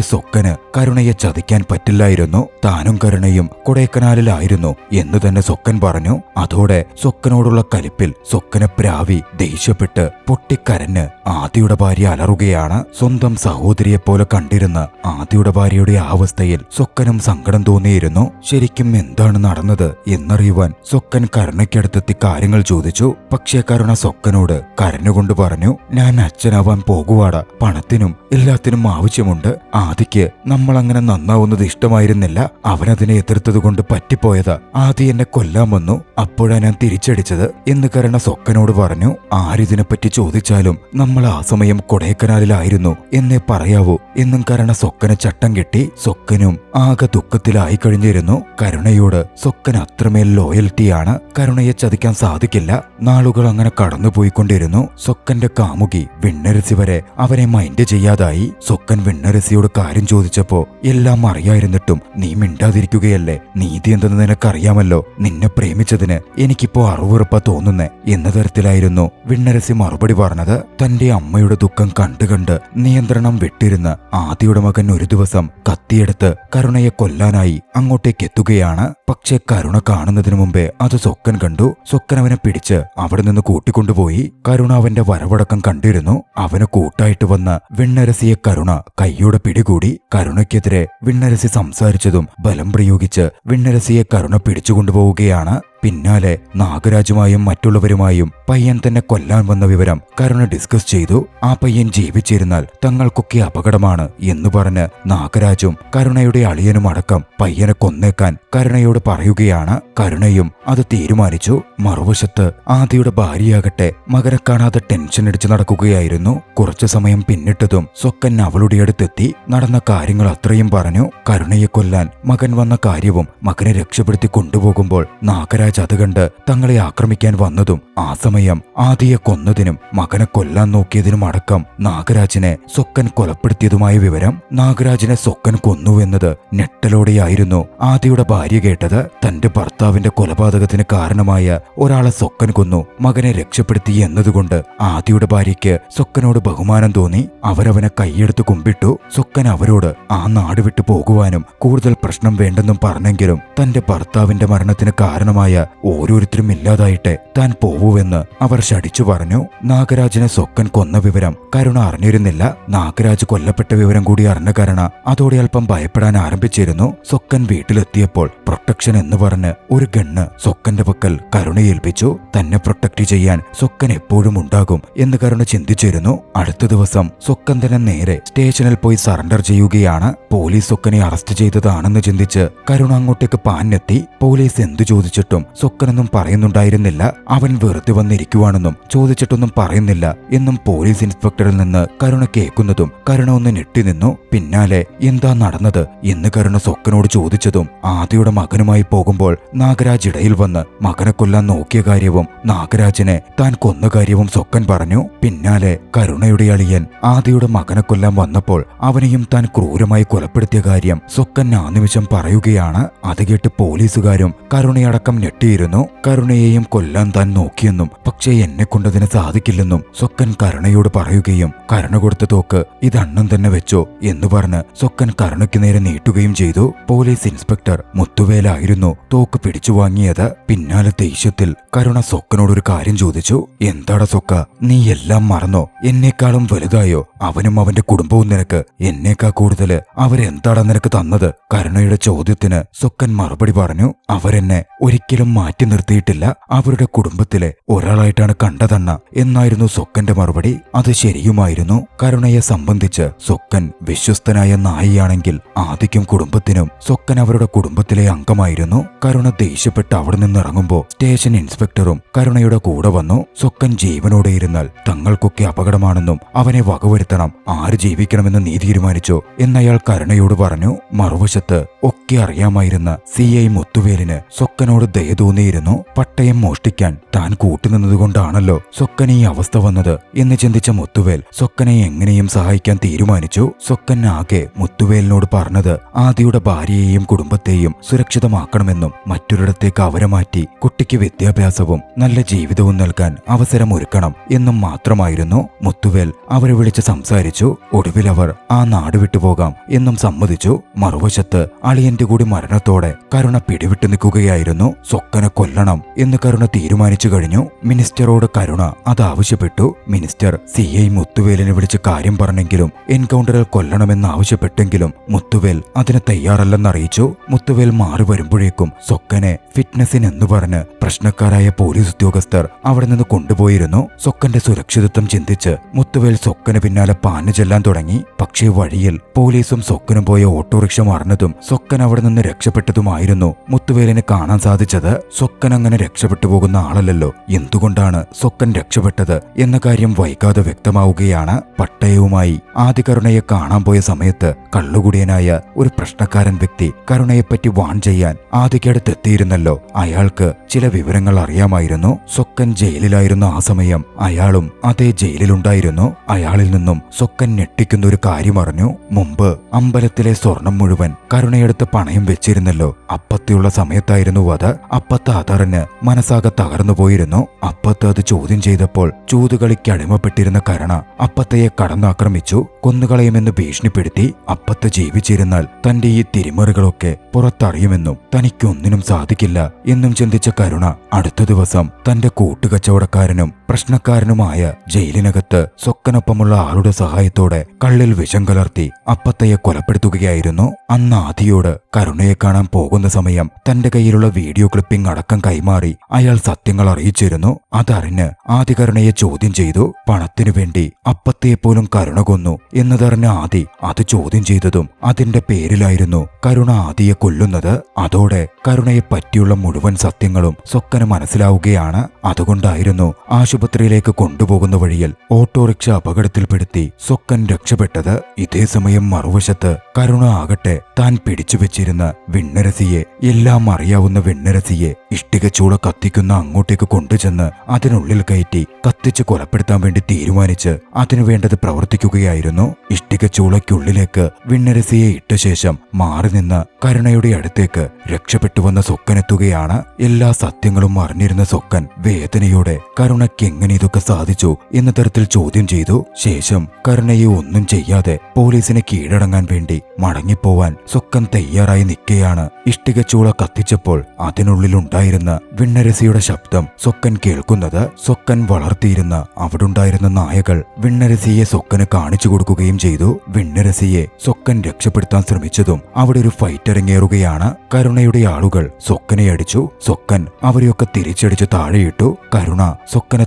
[SPEAKER 1] സ്വക്കന് കരുണയെ ചതിക്കാൻ പറ്റില്ലായിരുന്നു. താനും കരുണയും കൊടൈക്കനാലിലായിരുന്നു എന്ന് തന്നെ സ്വക്കൻ പറഞ്ഞു. അതോടെ സ്വക്കനോടുള്ള കലിപ്പിൽ സ്വക്കനെ പ്രാവി ദേഷ്യപ്പെട്ട് പൊട്ടിക്കരഞ്ഞ് ആദിയുടെ ഭാര്യ അലറുകയാണ്. സ്വന്തം സഹോദരിയെപ്പോലെ കണ്ടിരുന്ന ആദിയുടെ ഭാര്യയുടെ ആ അവസ്ഥയിൽ സ്വക്കനും സങ്കടം തോന്നിയിരുന്നു. ശരിക്കും എന്താണ് നടന്നത് എന്നറിയുവാൻ സ്വക്കൻ കരുണയ്ക്കടുത്തെത്തി കാര്യങ്ങൾ ചോദിച്ചു. പക്ഷേ കരുണ സ്വക്കനോട് കരഞ്ഞുകൊണ്ട് പറഞ്ഞു, ഞാൻ അച്ഛനാവാൻ പോകുവാടാ. പണത്തിനും എല്ലാത്തിനും ആവശ്യമുണ്ട്. ആദിക്ക് നമ്മളങ്ങനെ നന്നാവുന്നത് ഇഷ്ടമായിരുന്നില്ല. അവനതിനെ എതിർത്തതുകൊണ്ട് പറ്റിപ്പോയതാ. ആദി എന്നെ കൊല്ലാൻ വന്നു, അപ്പോഴാ ഞാൻ തിരിച്ചടിച്ചത് എന്ന് കരുണ സ്വക്കനോട് പറഞ്ഞു. ആരിതിനെപ്പറ്റി ചോദിച്ചാലും നമ്മൾ ആ സമയം കൊടൈക്കനാലിലായിരുന്നു എന്നേ പറയാവൂ എന്നും കരുണ സ്വക്കനെ ചട്ടം കെട്ടി. സ്വക്കനും ആകെ ദുഃഖത്തിലായി കഴിഞ്ഞിരുന്നു. കരുണയോട് സ്വക്കൻ അത്രമേൽ ലോയൽറ്റിയാണ്. കരുണയെ ചതിക്കാൻ സാധിക്കില്ല. നാളുകൾ അങ്ങനെ കടന്നുപോയിക്കൊണ്ടിരുന്നു. സ്വക്കന്റെ കാമുകി വിണ്ണരസി വരെ അവനെ മൈൻഡ് ചെയ്യാതായി. സ്വക്കൻ വിണ്ണരസിയോട് കാര്യം ചോദിച്ചപ്പോ എല്ലാം അറിയായിരുന്നിട്ടും നീ മിണ്ടാതിരിക്കുകയല്ലേ? നീതി എന്തെന്ന് നിനക്കറിയാമല്ലോ. നിന്നെ പ്രേമിച്ചതിന് എനിക്കിപ്പോ അറുവുറപ്പാ തോന്നുന്നേ എന്ന തരത്തിലായിരുന്നു വിണ്ണരസി മറുപടി പറഞ്ഞത്. തന്റെ അമ്മയുടെ ദുഃഖം കണ്ടുകണ്ട് നിയന്ത്രണം വിട്ടിരുന്ന ആദിയുടെ മകൻ ഒരു ദിവസം കത്തിയെടുത്ത് കരുണയെ കൊല്ലാനായി അങ്ങോട്ടേക്ക് എത്തുകയാണ്. പക്ഷെ കരുണ കാണുന്നതിനു മുമ്പേ അത് സ്വക്കൻ കണ്ടു. സ്വക്കൻ അവനെ പിടിച്ച് അവിടെ നിന്ന് കൂട്ടിക്കൊണ്ടുപോയി. കരുണ അവന്റെ വരവടക്കം കണ്ടിരുന്നു. അവന് കൂട്ടായിട്ട് വന്ന വിണ്ണരസിയെ കരുണ കൈയോടെ പിടികൂടി. കരുണയ്ക്കെതിരെ വിണ്ണരസി സംസാരിച്ചതും ബലം പ്രയോഗിച്ച് വിണ്ണരസിയെ കരുണ പിടിച്ചുകൊണ്ടുപോവുകയാണ്. പിന്നാലെ നാഗരാജുമായും മറ്റുള്ളവരുമായും പയ്യൻ തന്നെ കൊല്ലാൻ വന്ന വിവരം കരുണ ഡിസ്കസ് ചെയ്തു. ആ പയ്യൻ ജീവിച്ചിരുന്നാൽ തങ്ങൾക്കൊക്കെ അപകടമാണ് എന്ന് പറഞ്ഞ് നാഗരാജും കരുണയുടെ അളിയനും അടക്കം പയ്യനെ കൊന്നേക്കാൻ കരുണയോട് പറയുകയാണ്. കരുണയും അത് തീരുമാനിച്ചു. മറുവശത്ത് ആദിയുടെ ഭാര്യയാകട്ടെ മകനെ കാണാതെ ടെൻഷൻ അടിച്ച് നടക്കുകയായിരുന്നു. കുറച്ചു സമയം പിന്നിട്ടതും സ്വക്കൻ അവളുടെ അടുത്തെത്തി. നടന്ന കാര്യങ്ങൾ അത്രയും പറഞ്ഞു. കരുണയെ കൊല്ലാൻ മകൻ വന്ന കാര്യവും മകനെ രക്ഷപ്പെടുത്തി കൊണ്ടുപോകുമ്പോൾ നാഗരാജ് അത് കണ്ട് തങ്ങളെ ആക്രമിക്കാൻ വന്നതും ആ സമയം ആദിയെ കൊന്നതിനും മകനെ കൊല്ലാൻ നോക്കിയതിനും അടക്കം നാഗരാജിനെ സ്വക്കൻ കൊലപ്പെടുത്തിയതുമായ വിവരം നാഗരാജിനെ സ്വക്കൻ കൊന്നുവെന്നത് ഞെട്ടലോടെയായിരുന്നു ആദിയുടെ ഭാര്യ കേട്ടത്. തന്റെ ഭർത്താവിന്റെ കൊലപാതകത്തിന് കാരണമായ ഒരാളെ സ്വക്കൻ കൊന്നു, മകനെ രക്ഷപ്പെടുത്തി എന്നതുകൊണ്ട് ആദിയുടെ ഭാര്യയ്ക്ക് സ്വക്കനോട് ബഹുമാനം തോന്നി. അവരവനെ കൈയെടുത്ത് കുമ്പിട്ടു. സ്വക്കൻ അവരോട് ആ നാട് വിട്ടു പോകുവാനും കൂടുതൽ പ്രശ്നം വേണ്ടെന്നും പറഞ്ഞെങ്കിലും തന്റെ ഭർത്താവിന്റെ മരണത്തിന് കാരണമായ ഓരോരുത്തരും ഇല്ലാതായിട്ടെ താൻ പോവുവെന്ന് അവർ ശടിച്ചു പറഞ്ഞു. നാഗരാജിനെ സ്വക്കൻ കൊന്ന വിവരം കരുണ അറിഞ്ഞിരുന്നില്ല. നാഗരാജ് കൊല്ലപ്പെട്ട വിവരം കൂടി അറിഞ്ഞ കരുണ അതോടെ അല്പം ഭയപ്പെടാൻ ആരംഭിച്ചിരുന്നു. സ്വക്കൻ വീട്ടിലെത്തിയപ്പോൾ പ്രൊട്ടക്ഷൻ എന്ന് പറഞ്ഞ് ഒരു ഗണ്ണ് സ്വക്കന്റെ പക്കൽ കരുണയെ ഏൽപ്പിച്ചു. തന്നെ പ്രൊട്ടക്ട് ചെയ്യാൻ സ്വക്കൻ എപ്പോഴും ഉണ്ടാകും എന്ന് കരുണ ചിന്തിച്ചിരുന്നു. അടുത്ത ദിവസം സ്വക്കൻ തന്നെ നേരെ സ്റ്റേഷനിൽ പോയി സറണ്ടർ ചെയ്യുകയാണ്. പോലീസ് സ്വക്കനെ അറസ്റ്റ് ചെയ്തതാണെന്ന് ചിന്തിച്ച് കരുണ അങ്ങോട്ടേക്ക് പാഞ്ഞെത്തി. പോലീസ് എന്തു ചോദിച്ചിട്ടും സ്വക്കനൊന്നും പറയുന്നുണ്ടായിരുന്നില്ല. അവൻ വെറുതെ വന്നിരിക്കുവാണെന്നും ചോദിച്ചിട്ടൊന്നും പറയുന്നില്ല എന്നും പോലീസ് ഇൻസ്പെക്ടറിൽ നിന്ന് കരുണ കേൾക്കുന്നതും കരുണ ഒന്ന് ഞെട്ടിനിന്നു. പിന്നാലെ എന്താ നടന്നത് എന്ന് കരുണ സ്വക്കനോട് ചോദിച്ചതും ആദിയുടെ മകനുമായി പോകുമ്പോൾ നാഗരാജ് ഇടയിൽ വന്ന് മകനെ കൊല്ലാൻ നോക്കിയ കാര്യവും നാഗരാജിനെ താൻ കൊന്ന കാര്യവും സ്വക്കൻ പറഞ്ഞു. പിന്നാലെ കരുണയുടെ അളിയൻ ആദിയുടെ മകനെ കൊല്ലാൻ വന്നപ്പോൾ അവനെയും താൻ ക്രൂരമായി കൊലപ്പെടുത്തിയ കാര്യം സ്വക്കൻ ആ നിമിഷം പറയുകയാണ്. അത് കേട്ട് പോലീസുകാരും കരുണയടക്കം ഞെട്ടിയിരുന്നു. കരുണയെയും കൊല്ലാൻ താൻ നോക്കിയെന്നും പക്ഷേ എന്നെ കൊണ്ടതിന് സാധിക്കില്ലെന്നും സ്വക്കൻ കരുണയോട് പറയുകയും കരുണ കൊടുത്ത തോക്ക് ഇതണ്ണം തന്നെ വെച്ചോ എന്ന് പറഞ്ഞ് സ്വക്കൻ കരുണയ്ക്ക് നേരെ നീട്ടുകയും ചെയ്തു. പോലീസ് ഇൻസ്പെക്ടർ മുത്തുവേലായിരുന്നു തോക്ക് പിടിച്ചു വാങ്ങിയത്. പിന്നാലെ ദേഷ്യത്തിൽ കരുണ സ്വക്കനോടൊരു കാര്യം ചോദിച്ചു. എന്താടാ സ്വക്ക, നീ എല്ലാം മറന്നോ? എന്നേക്കാളും വലുതായോ അവനും അവന്റെ കുടുംബവും നിനക്ക്? എന്നേക്കാ കൂടുതല് അവരെന്താടാ നിനക്ക് തന്നത്? കരുണയുടെ ചോദ്യത്തിന് സ്വക്കൻ മറുപടി പറഞ്ഞു. അവരെന്നെ ഒരിക്കലും മാറ്റി നിർത്തിയിട്ടില്ല. അവരുടെ കുടുംബത്തിലെ ഒരാളായിട്ടാണ് കണ്ടതണ്ണ എന്നായിരുന്നു സ്വക്കന്റെ മറുപടി. അത് ശരിയുമായിരുന്നു. കരുണയെ സംബന്ധിച്ച് സ്വക്കൻ വിശ്വസ്തനായ നായിയാണെങ്കിൽ ആദിക്കും കുടുംബത്തിനും സ്വക്കൻ അവരുടെ കുടുംബത്തിലെ അംഗമായിരുന്നു. കരുണ ദേഷ്യപ്പെട്ട് അവിടെ നിന്നിറങ്ങുമ്പോ സ്റ്റേഷൻ ഇൻസ്പെക്ടറും കരുണയുടെ കൂടെ വന്നു. സ്വക്കൻ ജീവനോടെ ഇരുന്നാൽ തങ്ങൾക്കൊക്കെ അപകടമാണെന്നും അവനെ വകവരുത്തണം, ആര് ജീവിക്കണമെന്ന് നീ തീരുമാനിച്ചോ എന്നയാൾ കരുണയോട് പറഞ്ഞു. മറുവശത്ത് ഒക്കെ അറിയാമായിരുന്ന CI മുത്തുവേലിന് സ്വക്കനോട് ദയ ദയ തോന്നിയിരുന്നു. പട്ടയം മോഷ്ടിക്കാൻ താൻ കൂട്ടുനിന്നതുകൊണ്ടാണല്ലോ സൊക്കന് ഈ അവസ്ഥ വന്നത് എന്ന് ചിന്തിച്ച മുത്തുവേൽ സൊക്കനെ എങ്ങനെയും സഹായിക്കാൻ തീരുമാനിച്ചു. സൊക്കൻ ആകെ മുത്തുവേലിനോട് പറഞ്ഞത് ആദിയുടെ ഭാര്യയെയും കുടുംബത്തെയും സുരക്ഷിതമാക്കണമെന്നും മറ്റൊരിടത്തേക്ക് അവരെ മാറ്റി കുട്ടിക്ക് വിദ്യാഭ്യാസവും നല്ല ജീവിതവും നൽകാൻ അവസരമൊരുക്കണം എന്നും മാത്രമായിരുന്നു. മുത്തുവേൽ അവരെ വിളിച്ച് സംസാരിച്ചു. ഒടുവിൽ അവർ ആ നാട് വിട്ടുപോകാം എന്നും സമ്മതിച്ചു. മറുവശത്ത് അളിയന്റെ കൂടി മരണത്തോടെ കരുണ പിടിവിട്ടു നിൽക്കുകയായിരുന്നു. സൊക്കനെ കൊല്ലണം എന്ന് കരുണ തീരുമാനിച്ചു കഴിഞ്ഞു. മിനിസ്റ്ററോട് കരുണ അതാവശ്യപ്പെട്ടു. മിനിസ്റ്റർ CI മുത്തുവേലിനെ വിളിച്ച് കാര്യം പറഞ്ഞെങ്കിലും എൻകൗണ്ടറിൽ കൊല്ലണമെന്നാവശ്യപ്പെട്ടെങ്കിലും മുത്തുവേൽ അതിന് തയ്യാറല്ലെന്നറിയിച്ചു. മുത്തുവേൽ മാറി വരുമ്പോഴേക്കും സൊക്കനെ ഫിറ്റ്നസിനെന്നു പറഞ്ഞ് പ്രശ്നക്കാരായ പോലീസ് ഉദ്യോഗസ്ഥർ അവിടെ നിന്ന് കൊണ്ടുപോയിരുന്നു. സൊക്കന്റെ സുരക്ഷിതത്വം ചിന്തിച്ച് മുത്തുവേൽ സൊക്കന് പിന്നാലെ പാഞ്ഞു ചെല്ലാൻ തുടങ്ങി. പക്ഷേ വഴിയിൽ പോലീസും സൊക്കനും പോയ ഓട്ടോറിക്ഷ മറന്നതും സൊക്കൻ അവിടെ നിന്ന് രക്ഷപ്പെട്ടതുമായിരുന്നു മുത്തുവേലിനെ കാണാൻ സാധിച്ചത്. സൊക്കൻ അങ്ങനെ രക്ഷപ്പെട്ടു പോകുന്ന ആളല്ലല്ലോ. എന്തുകൊണ്ടാണ് സൊക്കൻ രക്ഷപ്പെട്ടത് എന്ന കാര്യം വൈകാതെ വ്യക്തമാവുകയാണ്. പട്ടയവുമായി ആദി കരുണയെ കാണാൻ പോയ സമയത്ത് കള്ളുകുടിയനായ ഒരു പ്രശ്നക്കാരൻ വ്യക്തി കരുണയെപ്പറ്റി വാൺ ചെയ്യാൻ ആദിക്കടുത്തെത്തിയിരുന്നല്ലോ. അയാൾക്ക് ചില വിവരങ്ങൾ അറിയാമായിരുന്നു. സൊക്കൻ ജയിലിലായിരുന്ന ആ സമയം അയാളും അതേ ജയിലിലുണ്ടായിരുന്നു. അയാളിൽ നിന്നും സൊക്കൻ ഞെട്ടിക്കുന്ന ഒരു കാര്യം അറിഞ്ഞു. മുമ്പ് അമ്പലത്തിലെ സ്വർണം മുഴുവൻ കരുണയെടുത്ത് പണയം വെച്ചിരുന്നല്ലോ. അപ്പത്തിയുള്ള സമയത്തായിരുന്നു അത്. അപ്പത്ത് അതറിന് മനസ്സാകെ തകർന്നു പോയിരുന്നു. അപ്പത്ത് അത് ചോദ്യം ചെയ്തപ്പോൾ ചൂതുകളിക്ക് അടിമപ്പെട്ടിരുന്ന കരുണ അപ്പത്തയെ കടന്നാക്രമിച്ചു. കൊന്നുകളയുമെന്ന് ഭീഷണിപ്പെടുത്തി. അപ്പത്ത് ജീവിച്ചിരുന്നാൽ തന്റെ ഈ തിരിമറികളൊക്കെ പുറത്തറിയുമെന്നും തനിക്കൊന്നിനും സാധിക്കില്ല എന്നും ചിന്തിച്ച കരുണ അടുത്ത ദിവസം തന്റെ കൂട്ടുകച്ചവടക്കാരനും പ്രശ്നക്കാരനുമായ ജയിലിനകത്ത് സൊക്കനൊപ്പമുള്ള ആളുടെ സഹായത്തോടെ കള്ളിൽ വിഷം കലർത്തി അപ്പത്തയെ കൊലപ്പെടുത്തുകയായിരുന്നു. അന്ന് ആദിയോട് കരുണയെ കാണാൻ പോകുന്ന സമയം തന്റെ കയ്യിലുള്ള വീഡിയോ ക്ലിപ്പിംഗ് അടക്കം കൈമാറി അയാൾ സത്യങ്ങൾ അറിയിച്ചിരുന്നു. അതറിഞ്ഞ് ആദി കരുണയെ ചോദ്യം ചെയ്തു. പണത്തിനു വേണ്ടി അപ്പത്തയെപ്പോലും കരുണ കൊന്നു എന്നതറിഞ്ഞ ആദി അത് ചോദ്യം ചെയ്തതും അതിന്റെ പേരിലായിരുന്നു കരുണ ആദിയെ കൊല്ലുന്നത്. അതോടെ കരുണയെ പറ്റിയുള്ള മുഴുവൻ സത്യങ്ങളും സൊക്കന് മനസ്സിലാവുകയാണ്. അതുകൊണ്ടായിരുന്നു ആശുപത്രിയിലേക്ക് കൊണ്ടുപോകുന്ന വഴിയിൽ ഓട്ടോറിക്ഷ അപകടത്തിൽപ്പെടുത്തി സൊക്കൻ രക്ഷപ്പെട്ടത്. ഇതേസമയം മറുവശത്ത് കരുണ ആകട്ടെ താൻ പിടിച്ചു വെച്ചിരുന്ന വിണ്ണരസിയെ, എല്ലാം അറിയാവുന്ന വിണ്ണരസിയെ ഇഷ്ടികച്ചൂള കത്തിക്കുന്ന അങ്ങോട്ടേക്ക് കൊണ്ടുചെന്ന് അതിനുള്ളിൽ കയറ്റി കത്തിച്ച് കൊലപ്പെടുത്താൻ വേണ്ടി തീരുമാനിച്ച് അതിനുവേണ്ടത് പ്രവർത്തിക്കുകയായിരുന്നു. ഇഷ്ടികച്ചൂളയ്ക്കുള്ളിലേക്ക് വിണ്ണരസിയെ ഇട്ട ശേഷം മാറി നിന്ന് കരുണയുടെ അടുത്തേക്ക് രക്ഷപ്പെട്ടുവന്ന സൊക്കനെത്തുകയാണ്. എല്ലാ സത്യങ്ങളും അറിഞ്ഞിരുന്ന സൊക്കൻ വേദനയോടെ കരുണയ്ക്ക് എങ്ങനെ ഇതൊക്കെ സാധിച്ചു എന്ന തരത്തിൽ ചോദ്യം ചെയ്തു. ശേഷം കരുണയെ ഒന്നും ചെയ്യാതെ പോലീസിനെ കീഴടങ്ങാൻ വേണ്ടി മടങ്ങിപ്പോവാൻ സൊക്കൻ തയ്യാറായി നിൽക്കുകയാണ്. ഇഷ്ടികച്ചൂള കത്തിച്ചപ്പോൾ അതിനുള്ളിലുണ്ടായിരുന്ന വിണ്ണരസിയുടെ ശബ്ദം സൊക്കൻ കേൾക്കുന്നത്. സൊക്കൻ വളർത്തിയിരുന്ന അവിടുണ്ടായിരുന്ന നായകൾ വിണ്ണരസിയെ സൊക്കന് കാണിച്ചു കൊടുക്കുകയും ചെയ്തു. വിണ്ണരസിയെ സൊക്കൻ രക്ഷപ്പെടുത്താൻ ശ്രമിച്ചതും അവിടെ ഒരു ഫൈറ്റ് ഇറങ്ങിയേറുകയാണ്. കരുണയുടെ ആളുകൾ സൊക്കനെ അടിച്ചു. സൊക്കൻ അവരെയൊക്കെ തിരിച്ചടിച്ച് താഴെയിട്ടു. കരുണ സൊക്കനെ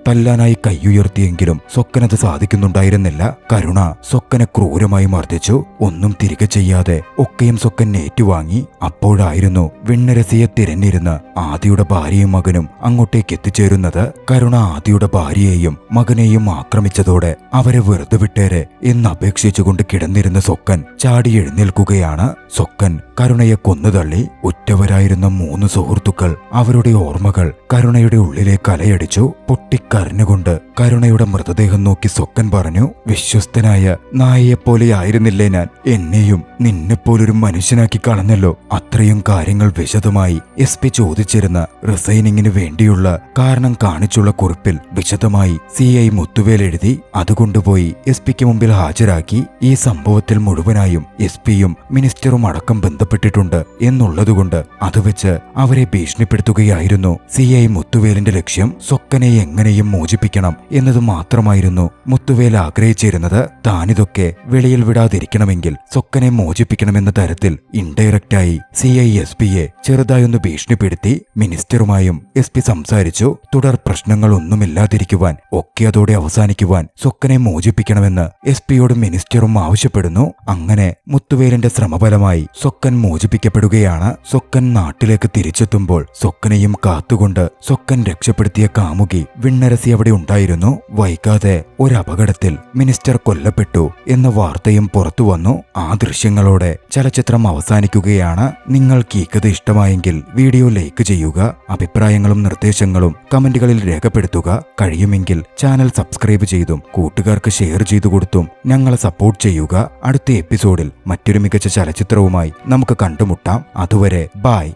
[SPEAKER 1] തല്ലാനായി കൈയുയർത്തിയെങ്കിലും സൊക്കനത് സാധിക്കുന്നുണ്ടായിരുന്നില്ല. കരുണ സൊക്കനെ ക്രൂരമായി മർദ്ദിച്ചു. ഒന്നും തിരികെ ചെയ്യാതെ ഒക്കെയും സൊക്കൻ ഏറ്റുവാങ്ങി. അപ്പോഴായിരുന്നു വിണ്ണരസിയെ തിരഞ്ഞിരുന്ന ആദിയുടെ ഭാര്യയും മകനും അങ്ങോട്ടേക്ക് എത്തിച്ചേരുന്നത്. കരുണ ആദിയുടെ ഭാര്യയെയും മകനെയും ആക്രമിച്ചതോടെ അവരെ വെറുതെ വിട്ടേരെ എന്നപേക്ഷിച്ചുകൊണ്ട് കിടന്നിരുന്ന സൊക്കൻ ചാടി എഴുന്നേൽക്കുകയാണ്. സൊക്കൻ കരുണയെ കൊന്നുതള്ളി. ഉറ്റവരായിരുന്ന 3 സുഹൃത്തുക്കൾ അവരുടെ ഓർമ്മകൾ കരുണയുടെ ഉള്ളിലേക്ക് അലയടിച്ചു. പൊട്ടിക്കരഞ്ഞുകൊണ്ട് കരുണയുടെ മൃതദേഹം നോക്കി സൊക്കൻ പറഞ്ഞു, വിശ്വസ്തനായ നായയെപ്പോലെ ആയിരുന്നില്ലേ ഞാൻ? എന്നെയും നിന്നെപ്പോലൊരു മനുഷ്യനാക്കി കളഞ്ഞല്ലോ. അത്രയും കാര്യങ്ങൾ വിശദമായി SP ചോദിച്ചിരുന്ന റിസൈനിങ്ങിന് വേണ്ടിയുള്ള കാരണം കാണിച്ചുള്ള കുറിപ്പിൽ വിശദമായി CI മുത്തുവേൽ എഴുതി. അതുകൊണ്ടുപോയി SPക്ക് മുമ്പിൽ ഹാജരാക്കി. ഈ സംഭവത്തിൽ മുഴുവനായും SPയും മിനിസ്റ്ററും അടക്കം ബന്ധപ്പെട്ടിട്ടുണ്ട് എന്നുള്ളതുകൊണ്ട് അത് വെച്ച് അവരെ ഭീഷണിപ്പെടുത്തുകയായിരുന്നു CI മുത്തുവേലിന്റെ ലക്ഷ്യം. സൊക്കനെ എങ്ങനെയും മോചിപ്പിക്കണം എന്നത് മാത്രമായിരുന്നു മുത്തുവേൽ ആഗ്രഹിച്ചിരുന്നത്. താനിതൊക്കെ വെളിയിൽ വിടാതിരിക്കണമെങ്കിൽ സൊക്കനെ മോചിപ്പിക്കണമെന്ന തരത്തിൽ ഇൻഡയറക്റ്റായി CI SPയെ ചെറുതായൊന്ന് ഭീഷണിപ്പെടുത്തി. മിനിസ്റ്ററുമായും SP സംസാരിച്ചു. തുടർ പ്രശ്നങ്ങളൊന്നുമില്ലാതിരിക്കുവാൻ, ഒക്കെ അതോടെ അവസാനിക്കുവാൻ സൊക്കനെ മോചിപ്പിക്കണമെന്ന് SPയോട് മിനിസ്റ്ററും ആവശ്യപ്പെടുന്നു. അങ്ങനെ മുത്തുവേലിന്റെ ശ്രമഫലമായി സൊക്കൻ മോചിപ്പിക്കപ്പെടുകയാണ്. സൊക്കൻ നാട്ടിലേക്ക് തിരിച്ചെത്തുമ്പോൾ സൊക്കനെയും കാത്തുകൊണ്ട് സൊക്കൻ രക്ഷപ്പെടുത്തിയ കാമുകി വിണ്ണരസി അവിടെ ഉണ്ടായിരുന്നു. വൈകാതെ ഒരപകടത്തിൽ മിനിസ്റ്റർ കൊല്ലപ്പെട്ടു എന്ന വാർത്തയും പുറത്തു വന്നു. ആ ദൃശ്യങ്ങളോടെ ചലച്ചിത്രം അവസാനിക്കുകയാണ്. നിങ്ങൾക്ക് ഈ കഥ ഇഷ്ടമായെങ്കിൽ വീഡിയോ ലൈക്ക് ചെയ്യുക. അഭിപ്രായങ്ങളും നിർദ്ദേശങ്ങളും കമന്റുകളിൽ രേഖപ്പെടുത്തുക. കഴിയുമെങ്കിൽ ചാനൽ സബ്സ്ക്രൈബ് ചെയ്തും കൂട്ടുകാർക്ക് ഷെയർ ചെയ്തു കൊടുത്തും ഞങ്ങളെ സപ്പോർട്ട് ചെയ്യുക. അടുത്ത എപ്പിസോഡിൽ മറ്റൊരു മികച്ച ചലച്ചിത്രവുമായി നമുക്ക് കണ്ടുമുട്ടാം. അതുവരെ ബൈ.